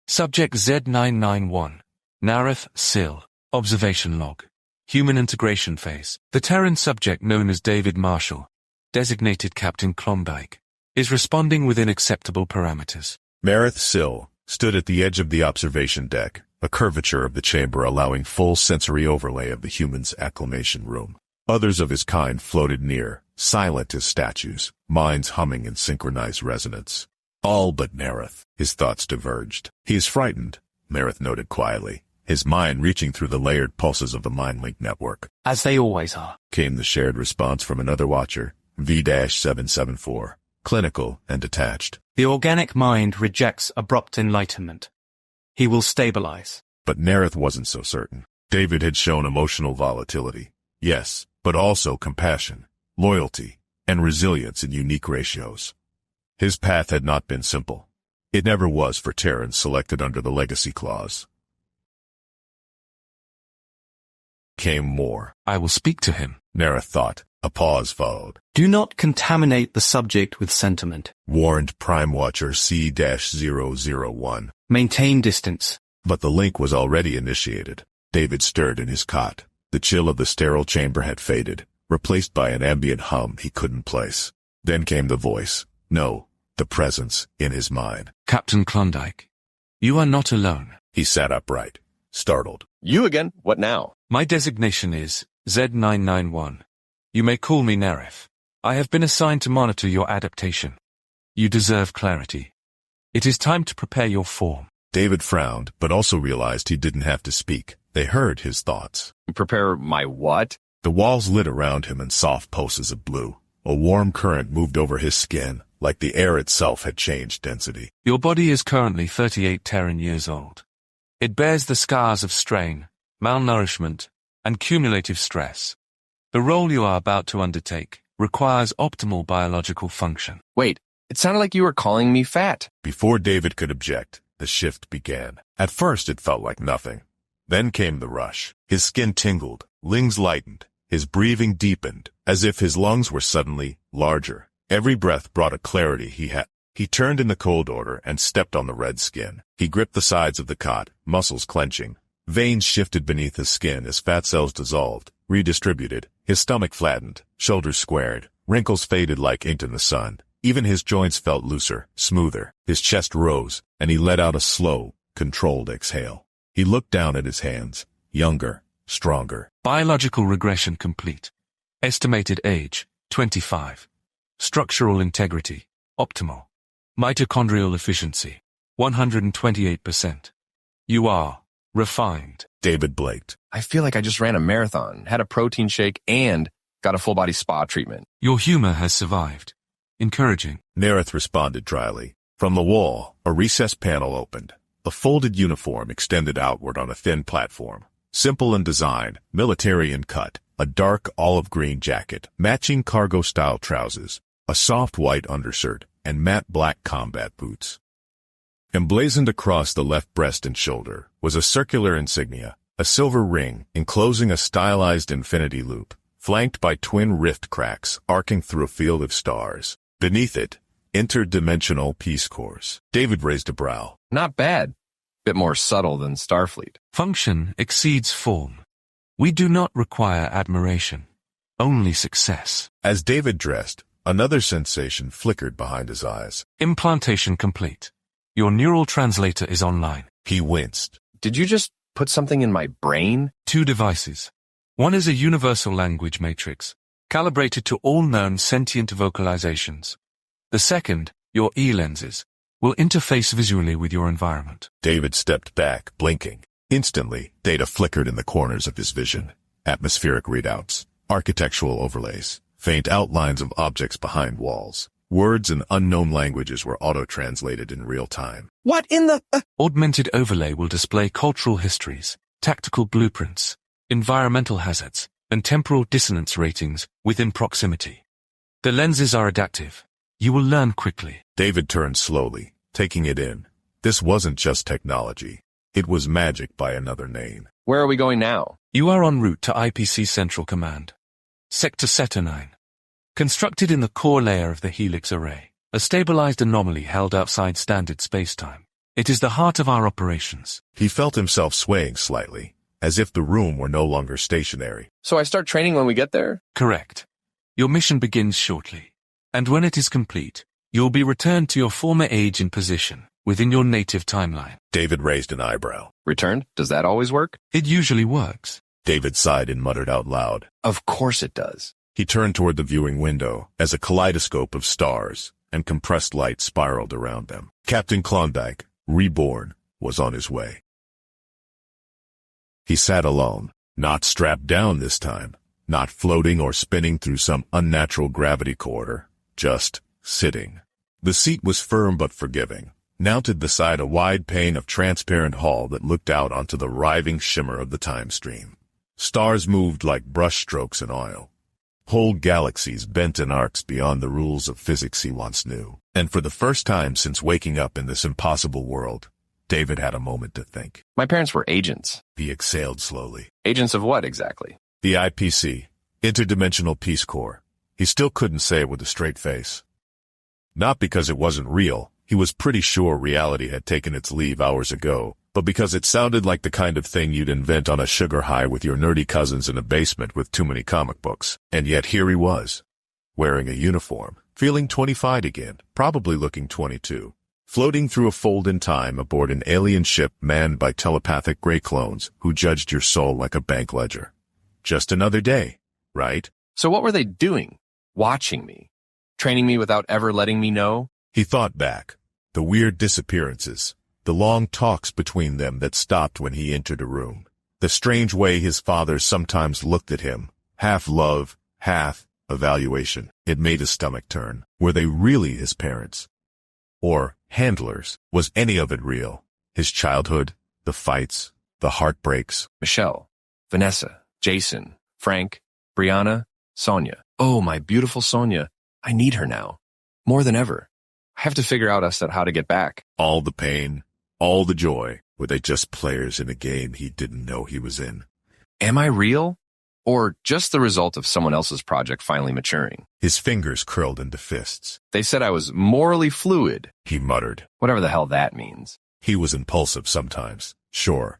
Subject Z991. Nareth Sil. Observation log. Human integration phase. The Terran subject known as David Marshall, designated Captain Klondike, is responding within acceptable parameters. Nareth Sil stood at the edge of the observation deck, a curvature of the chamber allowing full sensory overlay of the human's acclimation room. Others of his kind floated near, silent as statues, minds humming in synchronized resonance. All but Nareth. His thoughts diverged. He is frightened, Nareth noted quietly, his mind reaching through the layered pulses of the mind-link network. As they always are, Came the shared response from another watcher, V-774, clinical and detached. the organic mind rejects abrupt enlightenment. He will stabilize. But Nareth wasn't so certain. David had shown emotional volatility, yes, but also compassion, loyalty, and resilience in unique ratios. His path had not been simple. It never was for Terrans selected under the Legacy Clause. Came more. I will speak to him. Nareth thought. A pause followed. Do not contaminate the subject with sentiment. Warned Prime Watcher C-001. Maintain distance. But the link was already initiated. David stirred in his cot. The chill of the sterile chamber had faded, replaced by an ambient hum he couldn't place. Then came the voice. No, the presence in his mind. Captain Klondike, you are not alone. He sat upright, startled. You again? What now? My designation is Z991. You may call me Nareth. I have been assigned to monitor your adaptation. You deserve clarity. It is time to prepare your form. David frowned, but also realized he didn't have to speak. They heard his thoughts. Prepare my what? The walls lit around him in soft pulses of blue. A warm current moved over his skin, like the air itself had changed density. Your body is currently 38 Terran years old. It bears the scars of strain, malnourishment, and cumulative stress. The role you are about to undertake requires optimal biological function. Wait, it sounded like you were calling me fat. Before David could object, the shift began. At first it felt like nothing. Then came the rush. His skin tingled, limbs lightened, his breathing deepened, as if his lungs were suddenly larger. Every breath brought a clarity he had. He turned in the cold order and stepped on the red skin. He gripped the sides of the cot, muscles clenching. Veins shifted beneath his skin as fat cells dissolved, redistributed. His stomach flattened, shoulders squared, wrinkles faded like ink in the sun. Even his joints felt looser, smoother. His chest rose, and he let out a slow, controlled exhale. He looked down at his hands, younger, stronger. Biological regression complete. Estimated age, 25. Structural integrity, optimal. Mitochondrial efficiency, 128%. You are refined. David blinked. I feel like I just ran a marathon, had a protein shake, and got a full-body spa treatment. Your humor has survived. Encouraging. Nareth responded dryly. From the wall, a recessed panel opened. A folded uniform extended outward on a thin platform. Simple in design, military in cut, a dark olive-green jacket, matching cargo-style trousers, a soft white undershirt, and matte black combat boots. Emblazoned across the left breast and shoulder was a circular insignia, a silver ring enclosing a stylized infinity loop, flanked by twin rift cracks arcing through a field of stars. Beneath it, Interdimensional Peace Corps. David raised a brow. Not bad. Bit more subtle than Starfleet. Function exceeds form. We do not require admiration, only success. As David dressed, another sensation flickered behind his eyes. Implantation complete. Your neural translator is online. He winced. Did you just put something in my brain? 2 devices. One is a universal language matrix, calibrated to all known sentient vocalizations. The second, your E-lenses, will interface visually with your environment. David stepped back, blinking. Instantly, data flickered in the corners of his vision. Atmospheric readouts, architectural overlays, faint outlines of objects behind walls. Words in unknown languages were auto-translated in real time. What in the... Augmented overlay will display cultural histories, tactical blueprints, environmental hazards, and temporal dissonance ratings within proximity. The lenses are adaptive. You will learn quickly. David turned slowly, taking it in. This wasn't just technology. It was magic by another name. Where are we going now? You are en route to IPC Central Command. Sector Saturnine. Constructed in the core layer of the Helix Array, a stabilized anomaly held outside standard spacetime. It is the heart of our operations. He felt himself swaying slightly, as if the room were no longer stationary. So I start training when we get there? Correct. Your mission begins shortly, and when it is complete, you'll be returned to your former age and position within your native timeline. David raised an eyebrow. Returned? Does that always work? It usually works. David sighed and muttered out loud. Of course it does. He turned toward the viewing window as a kaleidoscope of stars and compressed light spiraled around them. Captain Klondike, reborn, was on his way. He sat alone, not strapped down this time, not floating or spinning through some unnatural gravity corridor, just sitting. The seat was firm but forgiving, mounted beside a wide pane of transparent hull that looked out onto the writhing shimmer of the time stream. Stars moved like brushstrokes in oil. Whole galaxies bent in arcs beyond the rules of physics he once knew. And for the first time since waking up in this impossible world, David had a moment to think. My parents were agents. He exhaled slowly. Agents of what exactly? The IPC, Interdimensional Peace Corps. He still couldn't say it with a straight face. Not because it wasn't real. He was pretty sure reality had taken its leave hours ago, but because it sounded like the kind of thing you'd invent on a sugar high with your nerdy cousins in a basement with too many comic books. And yet here he was, wearing a uniform, feeling 25 again, probably looking 22, floating through a fold in time aboard an alien ship manned by telepathic gray clones who judged your soul like a bank ledger. Just another day, right? So what were they doing? Watching me? Training me without ever letting me know? He thought back. The weird disappearances. The long talks between them that stopped when he entered a room. The strange way his father sometimes looked at him. Half love, half evaluation. It made his stomach turn. Were they really his parents? Or handlers? Was any of it real? His childhood? The fights? The heartbreaks? Michelle, Vanessa, Jason, Frank, Brianna, Sonia. Oh, my beautiful Sonia. I need her now. More than ever. I have to figure out how to get back. All the pain, all the joy. Were they just players in a game he didn't know he was in? Am I real? Or just the result of someone else's project finally maturing? His fingers curled into fists. They said I was morally fluid. He muttered. Whatever the hell that means. He was impulsive sometimes, sure.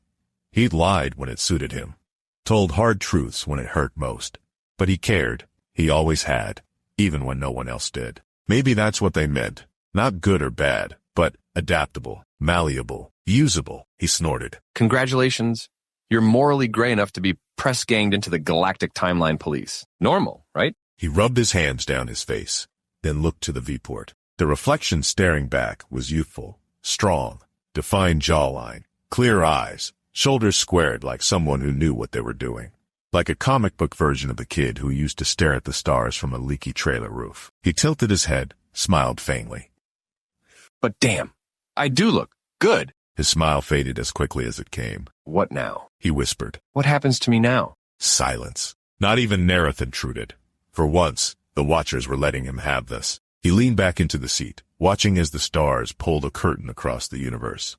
He'd lied when it suited him. Told hard truths when it hurt most. But he cared. He always had. Even when no one else did. Maybe that's what they meant. Not good or bad, but adaptable, malleable, usable, he snorted. Congratulations. You're morally gray enough to be press-ganged into the Galactic Timeline Police. Normal, right? He rubbed his hands down his face, then looked to the viewport. The reflection staring back was youthful, strong, defined jawline, clear eyes, shoulders squared like someone who knew what they were doing. Like a comic book version of the kid who used to stare at the stars from a leaky trailer roof. He tilted his head, smiled faintly. But damn, I do look good. His smile faded as quickly as it came. What now? He whispered. What happens to me now? Silence. Not even Nerith intruded. For once, the Watchers were letting him have this. He leaned back into the seat, watching as the stars pulled a curtain across the universe.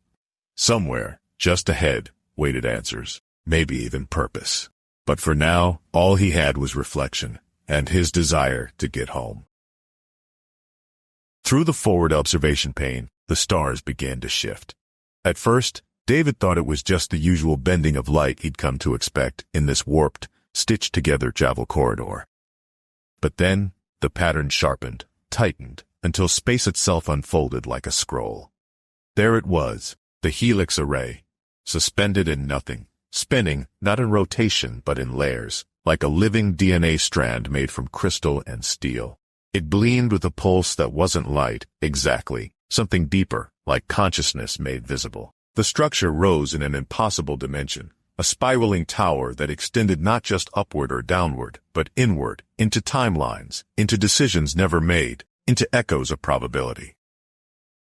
Somewhere, just ahead, waited answers. Maybe even purpose. But for now, all he had was reflection, and his desire to get home. Through the forward observation pane, the stars began to shift. At first, David thought it was just the usual bending of light he'd come to expect in this warped, stitched-together travel corridor. But then, the pattern sharpened, tightened, until space itself unfolded like a scroll. There it was, the Helix Array, suspended in nothing, spinning, not in rotation but in layers, like a living DNA strand made from crystal and steel. It gleamed with a pulse that wasn't light, exactly, something deeper, like consciousness made visible. The structure rose in an impossible dimension, a spiraling tower that extended not just upward or downward, but inward, into timelines, into decisions never made, into echoes of probability.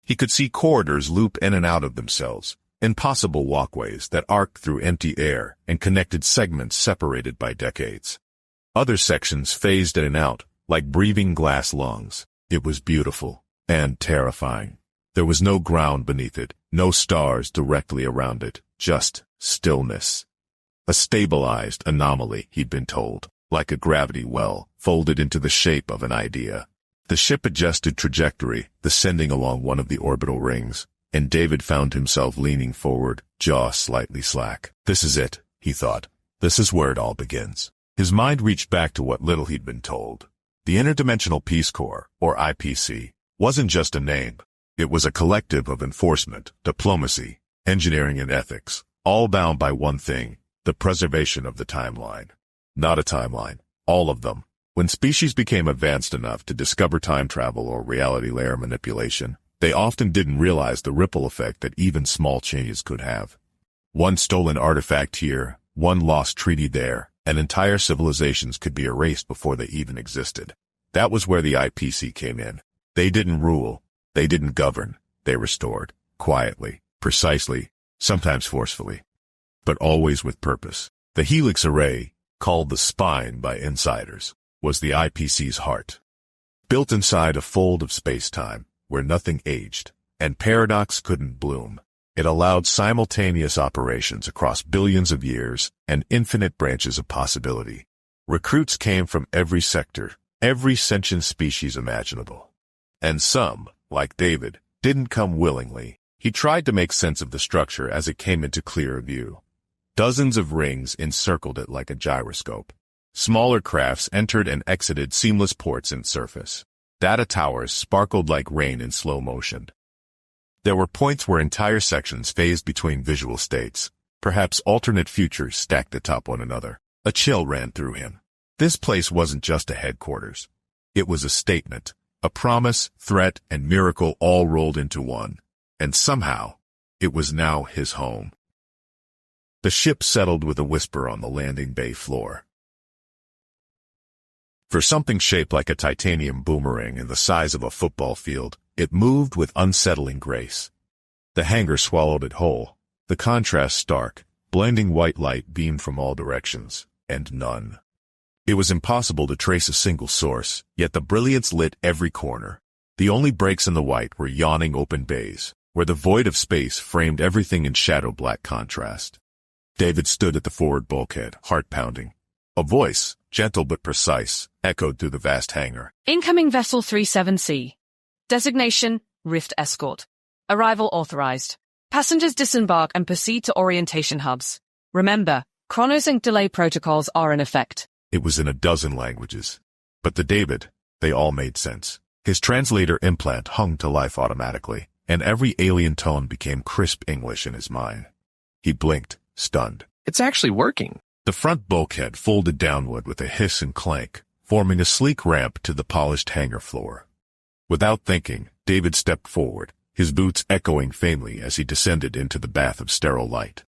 He could see corridors loop in and out of themselves, impossible walkways that arced through empty air and connected segments separated by decades. Other sections phased in and out, like breathing glass lungs. It was beautiful and terrifying. There was no ground beneath it, no stars directly around it, just stillness. A stabilized anomaly, he'd been told, like a gravity well, folded into the shape of an idea. The ship adjusted trajectory, descending along one of the orbital rings, and David found himself leaning forward, jaw slightly slack. This is it, he thought. This is where it all begins. His mind reached back to what little he'd been told. The Interdimensional Peace Corps, or IPC, wasn't just a name. It was a collective of enforcement, diplomacy, engineering and ethics, all bound by one thing, the preservation of the timeline. Not a timeline, all of them. When species became advanced enough to discover time travel or reality layer manipulation, they often didn't realize the ripple effect that even small changes could have. One stolen artifact here, one lost treaty there, and entire civilizations could be erased before they even existed. That was where the IPC came in. They didn't rule. They didn't govern. They restored. Quietly. Precisely. Sometimes forcefully. But always with purpose. The Helix Array, called the Spine by insiders, was the IPC's heart. Built inside a fold of space-time, where nothing aged, and paradox couldn't bloom. It allowed simultaneous operations across billions of years and infinite branches of possibility. Recruits came from every sector, every sentient species imaginable. And some, like David, didn't come willingly. He tried to make sense of the structure as it came into clearer view. Dozens of rings encircled it like a gyroscope. Smaller crafts entered and exited seamless ports and surface. Data towers sparkled like rain in slow motion. There were points where entire sections phased between visual states, perhaps alternate futures stacked atop one another. A chill ran through him. This place wasn't just a headquarters. It was a statement, a promise, threat, and miracle all rolled into one. And somehow, it was now his home. The ship settled with a whisper on the landing bay floor. For something shaped like a titanium boomerang and the size of a football field, it moved with unsettling grace. The hangar swallowed it whole. The contrast stark, blending white light beamed from all directions, and none. It was impossible to trace a single source, yet the brilliance lit every corner. The only breaks in the white were yawning open bays, where the void of space framed everything in shadow-black contrast. David stood at the forward bulkhead, heart pounding. A voice, gentle but precise, echoed through the vast hangar. Incoming Vessel 37C. Designation, Rift Escort. Arrival authorized. Passengers disembark and proceed to orientation hubs. Remember, chronosync delay protocols are in effect. It was in a dozen languages. But to David, they all made sense. His translator implant hung to life automatically, and every alien tone became crisp English in his mind. He blinked, stunned. It's actually working. The front bulkhead folded downward with a hiss and clank, forming a sleek ramp to the polished hangar floor. Without thinking, David stepped forward, his boots echoing faintly as he descended into the bath of sterile light.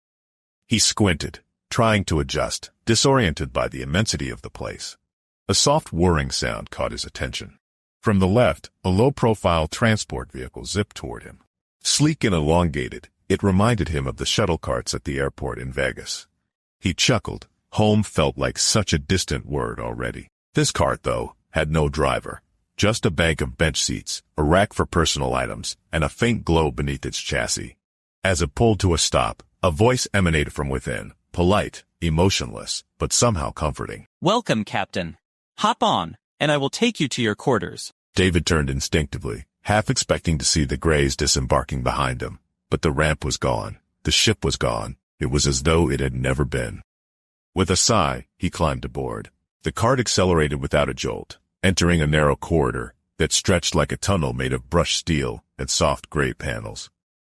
He squinted, trying to adjust, disoriented by the immensity of the place. A soft whirring sound caught his attention. From the left, a low-profile transport vehicle zipped toward him. Sleek and elongated, it reminded him of the shuttle carts at the airport in Vegas. He chuckled. Home felt like such a distant word already. This cart, though, had no driver. Just a bank of bench seats, a rack for personal items, and a faint glow beneath its chassis. As it pulled to a stop, a voice emanated from within, polite, emotionless, but somehow comforting. Welcome, Captain. Hop on, and I will take you to your quarters. David turned instinctively, half expecting to see the Greys disembarking behind him. But the ramp was gone. The ship was gone. It was as though it had never been. With a sigh, he climbed aboard. The cart accelerated without a jolt, entering a narrow corridor that stretched like a tunnel made of brushed steel and soft gray panels.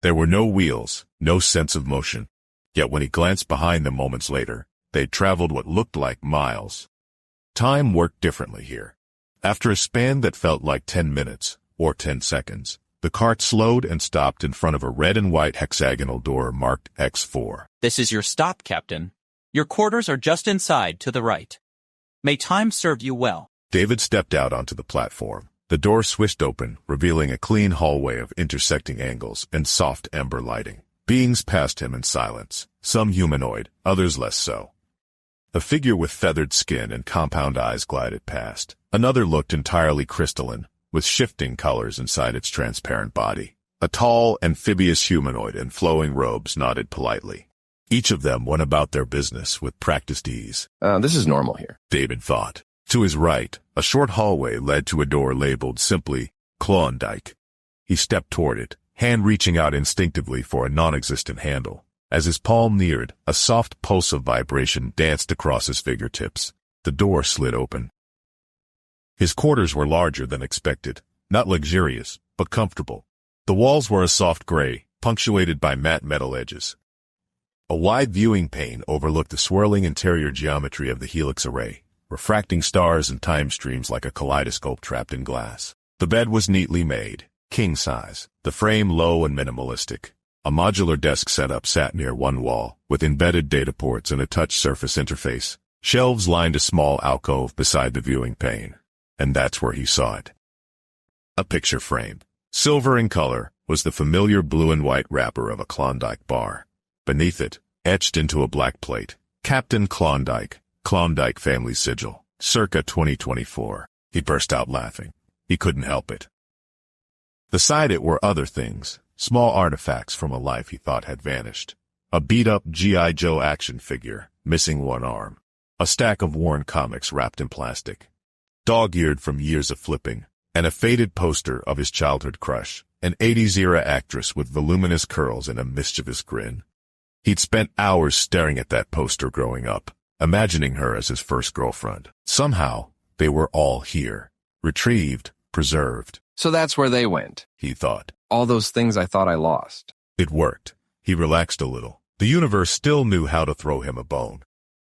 There were no wheels, no sense of motion. Yet when he glanced behind them moments later, they'd traveled what looked like miles. Time worked differently here. After a span that felt like 10 minutes, or 10 seconds, the cart slowed and stopped in front of a red and white hexagonal door marked X4. This is your stop, Captain. Your quarters are just inside to the right. May time serve you well. David stepped out onto the platform. The door swished open, revealing a clean hallway of intersecting angles and soft amber lighting. Beings passed him in silence, some humanoid, others less so. A figure with feathered skin and compound eyes glided past. Another looked entirely crystalline, with shifting colors inside its transparent body. A tall, amphibious humanoid in flowing robes nodded politely. Each of them went about their business with practiced ease. This is normal here, David thought. To his right, a short hallway led to a door labeled simply Klondike. He stepped toward it, hand reaching out instinctively for a non-existent handle. As his palm neared, a soft pulse of vibration danced across his fingertips. The door slid open. His quarters were larger than expected, not luxurious, but comfortable. The walls were a soft gray, punctuated by matte metal edges. A wide viewing pane overlooked the swirling interior geometry of the helix array, refracting stars and time streams like a kaleidoscope trapped in glass. The bed was neatly made, king size, the frame low and minimalistic. A modular desk setup sat near one wall, with embedded data ports and a touch surface interface. Shelves lined a small alcove beside the viewing pane. And that's where he saw it. A picture frame. Silver in color was the familiar blue and white wrapper of a Klondike bar. Beneath it, etched into a black plate, Captain Klondike, Klondike family sigil, circa 2024. He burst out laughing. He couldn't help it. Beside it were other things, small artifacts from a life he thought had vanished. A beat-up G.I. Joe action figure, missing one arm. A stack of worn comics wrapped in plastic. Dog-eared from years of flipping, and a faded poster of his childhood crush, an 80s-era actress with voluminous curls and a mischievous grin. He'd spent hours staring at that poster growing up, imagining her as his first girlfriend. Somehow, they were all here, retrieved, preserved. So that's where they went, he thought. All those things I thought I lost. It worked. He relaxed a little. The universe still knew how to throw him a bone.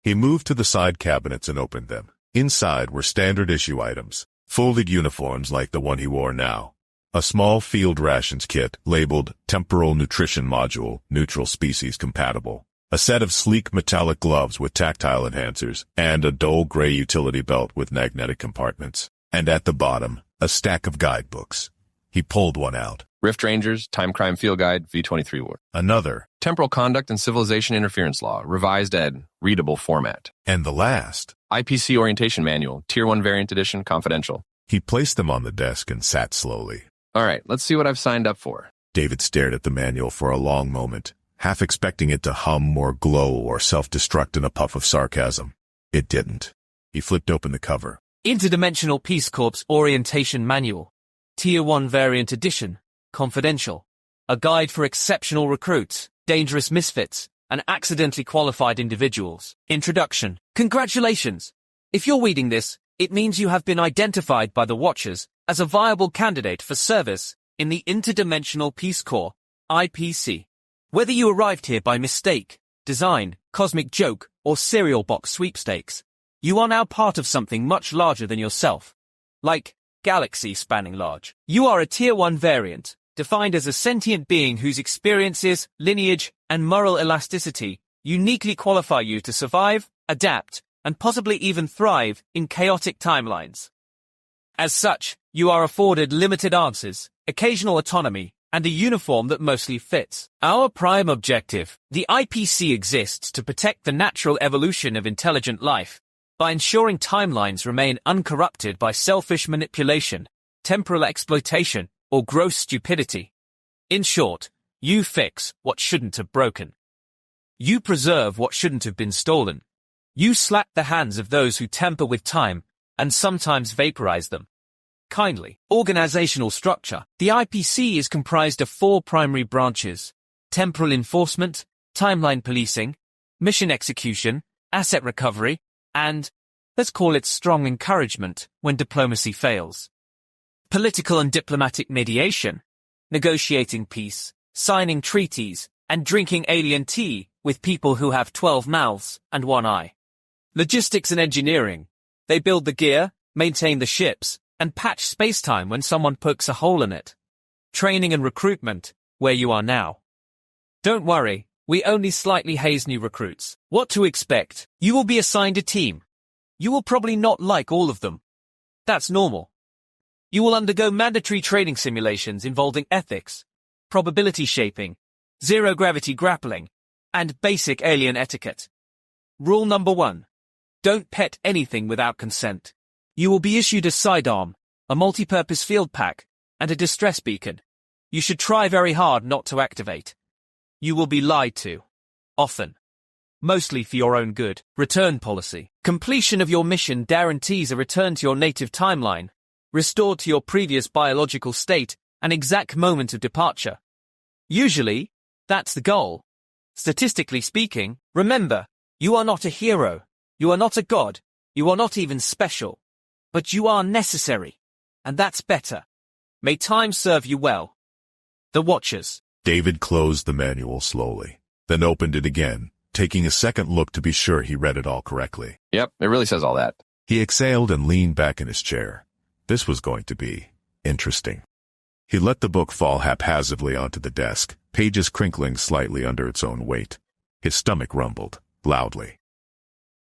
He moved to the side cabinets and opened them. Inside were standard-issue items, folded uniforms like the one he wore now. A small field rations kit labeled Temporal Nutrition Module, Neutral Species Compatible. A set of sleek metallic gloves with tactile enhancers, and a dull gray utility belt with magnetic compartments. And at the bottom, a stack of guidebooks. He pulled one out. Rift Rangers, Time Crime Field Guide, V23 War. Another. Temporal Conduct and Civilization Interference Law, Revised Ed, Readable Format. And the last. IPC Orientation Manual, Tier 1 Variant Edition, Confidential. He placed them on the desk and sat slowly. All right, let's see what I've signed up for. David stared at the manual for a long moment, half expecting it to hum or glow or self-destruct in a puff of sarcasm. It didn't. He flipped open the cover. Interdimensional Peace Corps Orientation Manual. Tier 1 Variant Edition. Confidential. A guide for exceptional recruits, dangerous misfits, and accidentally qualified individuals. Introduction. Congratulations! If you're reading this, it means you have been identified by the Watchers as a viable candidate for service in the Interdimensional Peace Corps, IPC. Whether you arrived here by mistake, design, cosmic joke, or cereal box sweepstakes, you are now part of something much larger than yourself. Like, galaxy-spanning large. You are a Tier 1 variant, defined as a sentient being whose experiences, lineage, and moral elasticity uniquely qualify you to survive, adapt, and possibly even thrive in chaotic timelines. As such, you are afforded limited answers, occasional autonomy, and a uniform that mostly fits. Our prime objective, the IPC, exists to protect the natural evolution of intelligent life by ensuring timelines remain uncorrupted by selfish manipulation, temporal exploitation, or gross stupidity. In short, you fix what shouldn't have broken. You preserve what shouldn't have been stolen. You slap the hands of those who tamper with time and sometimes vaporize them. Kindly. Organizational structure. The IPC is comprised of 4 primary branches: temporal enforcement, timeline policing, mission execution, asset recovery, and, let's call it, strong encouragement when diplomacy fails. Political and diplomatic mediation, negotiating peace, signing treaties, and drinking alien tea with people who have 12 mouths and 1 eye. Logistics and engineering. They build the gear, maintain the ships, and patch spacetime when someone pokes a hole in it. Training and recruitment, where you are now. Don't worry, We only slightly haze new recruits. What to expect? You will be assigned a team. You will probably not like all of them. That's normal. You will undergo mandatory training simulations involving ethics, probability shaping, zero-gravity grappling, and basic alien etiquette. Rule number 1. Don't pet anything without consent. You will be issued a sidearm, a multi-purpose field pack, and a distress beacon. You should try very hard not to activate. You will be lied to. Often. Mostly for your own good. Return policy. Completion of your mission guarantees a return to your native timeline, restored to your previous biological state, an exact moment of departure. Usually, that's the goal. Statistically speaking, remember, you are not a hero, you are not a god, you are not even special. But you are necessary. And that's better. May time serve you well. The Watchers. David closed the manual slowly, then opened it again, taking a second look to be sure he read it all correctly. Yep, it really says all that. He exhaled and leaned back in his chair. This was going to be interesting. He let the book fall haphazardly onto the desk, pages crinkling slightly under its own weight. His stomach rumbled, loudly.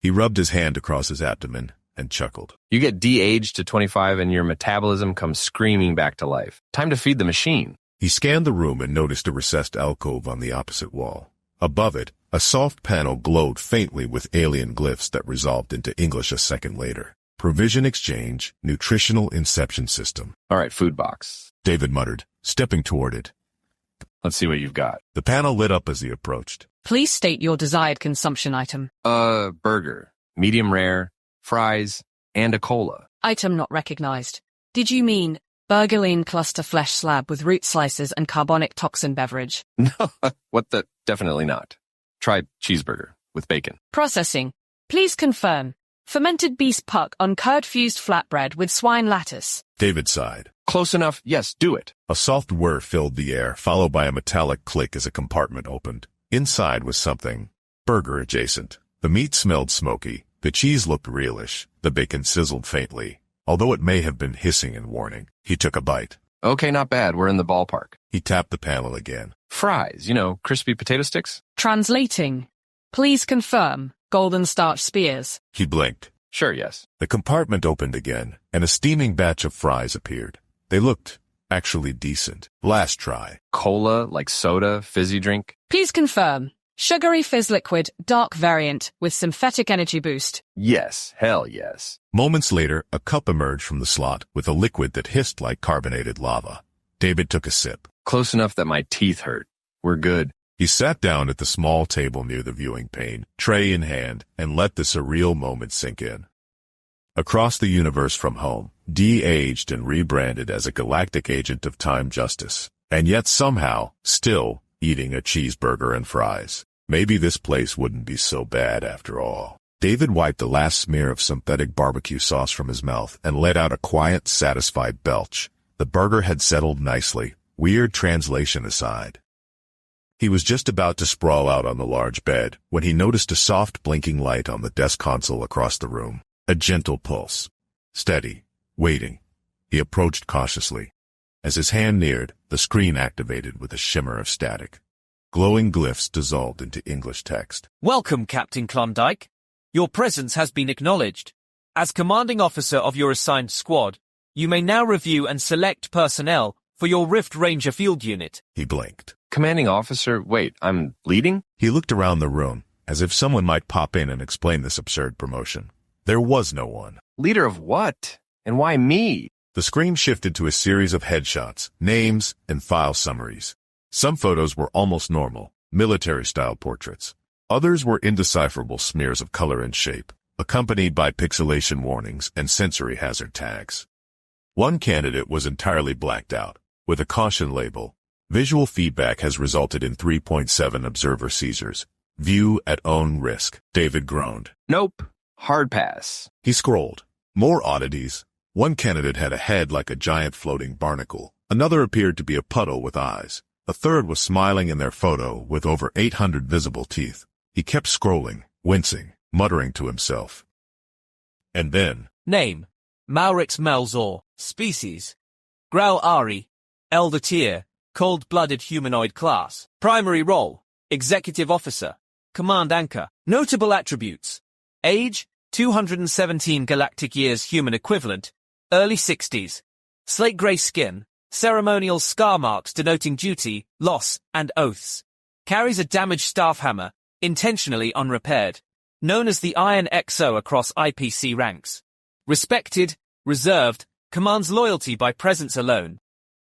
He rubbed his hand across his abdomen and chuckled. You get de-aged to 25 and your metabolism comes screaming back to life. Time to feed the machine. He scanned the room and noticed a recessed alcove on the opposite wall. Above it, a soft panel glowed faintly with alien glyphs that resolved into English a second later. Provision exchange, nutritional inception system. All right, food box. David muttered, stepping toward it. Let's see what you've got. The panel lit up as he approached. Please state your desired consumption item. Burger. Medium rare, fries, and a cola. Item not recognized. Did you mean burgeoning cluster flesh slab with root slices and carbonic toxin beverage? No, what the? Definitely not. Try cheeseburger with bacon. Processing. Please confirm. Fermented beast puck on curd-fused flatbread with swine lattice. David sighed. Close enough. Yes, do it. A soft whir filled the air, followed by a metallic click as a compartment opened. Inside was something burger adjacent. The meat smelled smoky. The cheese looked realish. The bacon sizzled faintly, although it may have been hissing and warning. He took a bite. Okay, not bad. We're in the ballpark. He tapped the panel again. Fries, crispy potato sticks? Translating. Please confirm. Golden starch spears. He blinked. Sure, yes. The compartment opened again, and a steaming batch of fries appeared. They looked actually decent. Last try. Cola, like soda, fizzy drink? Please confirm. Sugary fizz liquid, dark variant with synthetic energy boost. Yes, hell yes. Moments later, a cup emerged from the slot with a liquid that hissed like carbonated lava. David took a sip. Close enough that my teeth hurt. We're good. He sat down at the small table near the viewing pane, tray in hand, and let the surreal moment sink in. Across the universe from home, de-aged and rebranded as a galactic agent of time justice, and yet somehow, still, eating a cheeseburger and fries. Maybe this place wouldn't be so bad after all. David wiped the last smear of synthetic barbecue sauce from his mouth and let out a quiet, satisfied belch. The burger had settled nicely, weird translation aside. He was just about to sprawl out on the large bed when he noticed a soft blinking light on the desk console across the room. A gentle pulse. Steady. Waiting. He approached cautiously. As his hand neared, the screen activated with a shimmer of static. Glowing glyphs dissolved into English text. Welcome, Captain Klondike. Your presence has been acknowledged. As commanding officer of your assigned squad, you may now review and select personnel for your Rift Ranger field unit. He blinked. Commanding officer, wait, I'm leading? He looked around the room, as if someone might pop in and explain this absurd promotion. There was no one. Leader of what? And why me? The screen shifted to a series of headshots, names, and file summaries. Some photos were almost normal, military-style portraits. Others were indecipherable smears of color and shape, accompanied by pixelation warnings and sensory hazard tags. One candidate was entirely blacked out, with a caution label. Visual feedback has resulted in 3.7 observer seizures. View at own risk. David groaned. Nope. Hard pass. He scrolled. More oddities. One candidate had a head like a giant floating barnacle. Another appeared to be a puddle with eyes. A third was smiling in their photo with over 800 visible teeth. He kept scrolling, wincing, muttering to himself. And then... Name. Maurix Melzor. Species. Grau Ari. Elder tier. Cold-blooded humanoid class. Primary role. Executive Officer, Command Anchor. Notable attributes. Age, 217 galactic years human equivalent, early 60s. Slate grey skin, ceremonial scar marks denoting duty, loss, and oaths. Carries a damaged staff hammer, intentionally unrepaired. Known as the Iron XO across IPC ranks. Respected, reserved, commands loyalty by presence alone.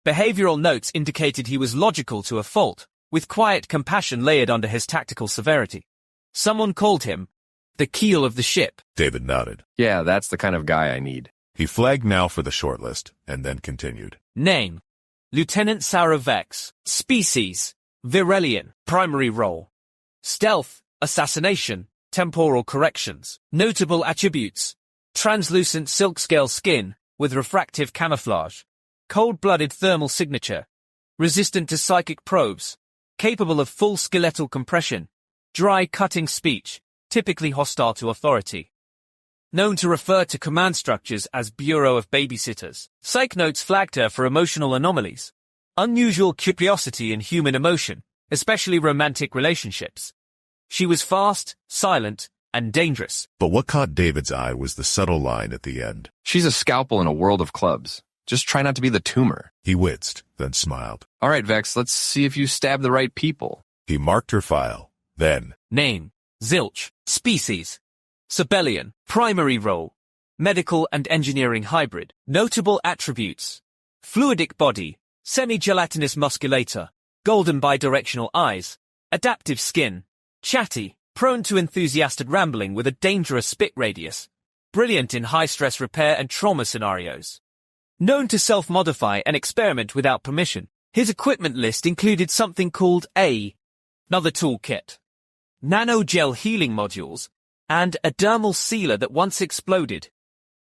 Behavioral notes indicated he was logical to a fault, with quiet compassion layered under his tactical severity. Someone called him the keel of the ship. David nodded. Yeah, that's the kind of guy I need. He flagged now for the shortlist, and then continued. Name: Lieutenant Saurovex. Species: Virelian. Primary role: stealth, assassination, temporal corrections. Notable attributes: translucent silk-scale skin with refractive camouflage. Cold-blooded thermal signature. Resistant to psychic probes. Capable of full skeletal compression. Dry, cutting speech. Typically hostile to authority. Known to refer to command structures as Bureau of Babysitters. Psych notes flagged her for emotional anomalies. Unusual curiosity in human emotion, especially romantic relationships. She was fast, silent, and dangerous. But what caught David's eye was the subtle line at the end. She's a scalpel in a world of clubs. Just try not to be the tumor. He winced, then smiled. All right, Vex, let's see if you stab the right people. He marked her file. Then, Name: Zilch. Species: Sibelian. Primary role: medical and engineering hybrid. Notable attributes: fluidic body, semi-gelatinous musculature, golden bidirectional eyes, adaptive skin, chatty, prone to enthusiastic rambling with a dangerous spit radius, brilliant in high-stress repair and trauma scenarios. Known to self-modify and experiment without permission. His equipment list included something called another toolkit, nanogel healing modules, and a dermal sealer that once exploded.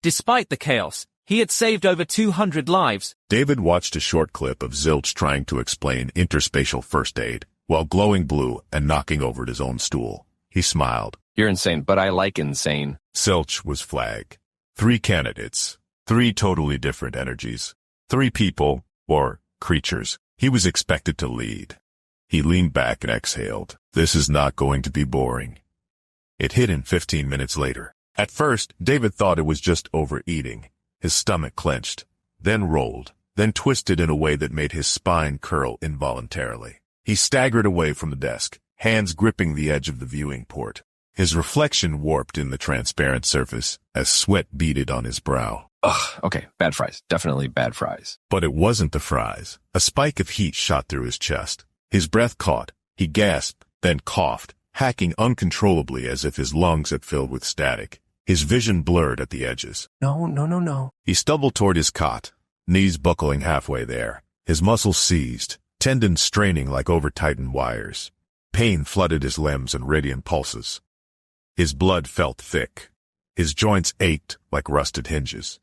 Despite the chaos, he had saved over 200 lives. David watched a short clip of Zilch trying to explain interspatial first aid, while glowing blue and knocking over his own stool. He smiled. You're insane, but I like insane. Zilch was flagged. 3 candidates. 3 totally different energies. 3 people, or creatures, he was expected to lead. He leaned back and exhaled. This is not going to be boring. It hit him 15 minutes later. At first, David thought it was just overeating. His stomach clenched, then rolled, then twisted in a way that made his spine curl involuntarily. He staggered away from the desk, hands gripping the edge of the viewing port. His reflection warped in the transparent surface as sweat beaded on his brow. Ugh, okay, bad fries. Definitely bad fries. But it wasn't the fries. A spike of heat shot through his chest. His breath caught. He gasped, then coughed, hacking uncontrollably as if his lungs had filled with static. His vision blurred at the edges. No. He stumbled toward his cot, knees buckling halfway there. His muscles seized, tendons straining like over-tightened wires. Pain flooded his limbs and radiant pulses. His blood felt thick. His joints ached like rusted hinges.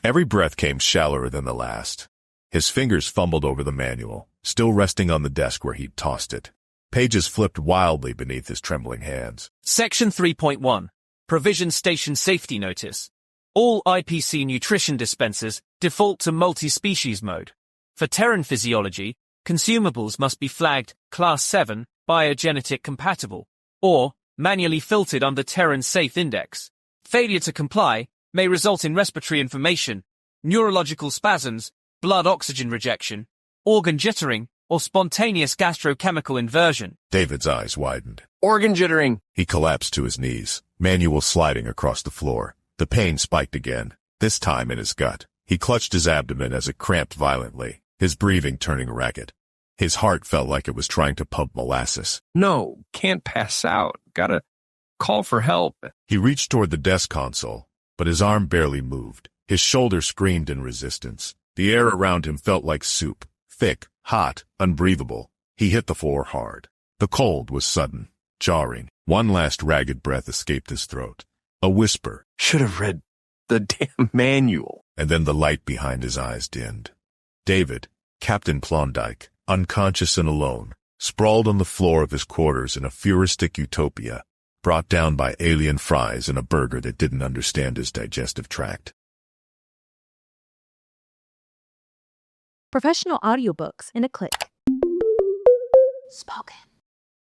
Every breath came shallower than the last. His fingers fumbled over the manual, still resting on the desk where he'd tossed it. Pages flipped wildly beneath his trembling hands. Section 3.1. Provision Station Safety Notice. All IPC nutrition dispensers default to multi-species mode. For Terran physiology, consumables must be flagged Class 7, biogenetic compatible, or manually filtered under Terran Safe Index. Failure to comply may result in respiratory inflammation, neurological spasms, blood oxygen rejection, organ jittering, or spontaneous gastrochemical inversion. David's eyes widened. Organ jittering. He collapsed to his knees, manual sliding across the floor. The pain spiked again, this time in his gut. He clutched his abdomen as it cramped violently, his breathing turning ragged. His heart felt like it was trying to pump molasses. No, can't pass out. Gotta call for help. He reached toward the desk console, but his arm barely moved. His shoulder screamed in resistance. The air around him felt like soup, thick, hot, unbreathable. He hit the floor hard. The cold was sudden, jarring. One last ragged breath escaped his throat. A whisper. Should have read the damn manual. And then the light behind his eyes dimmed. David, Captain Klondike, unconscious and alone, sprawled on the floor of his quarters in a futuristic utopia, brought down by alien fries and a burger that didn't understand his digestive tract. Professional audiobooks in a click. Spoken.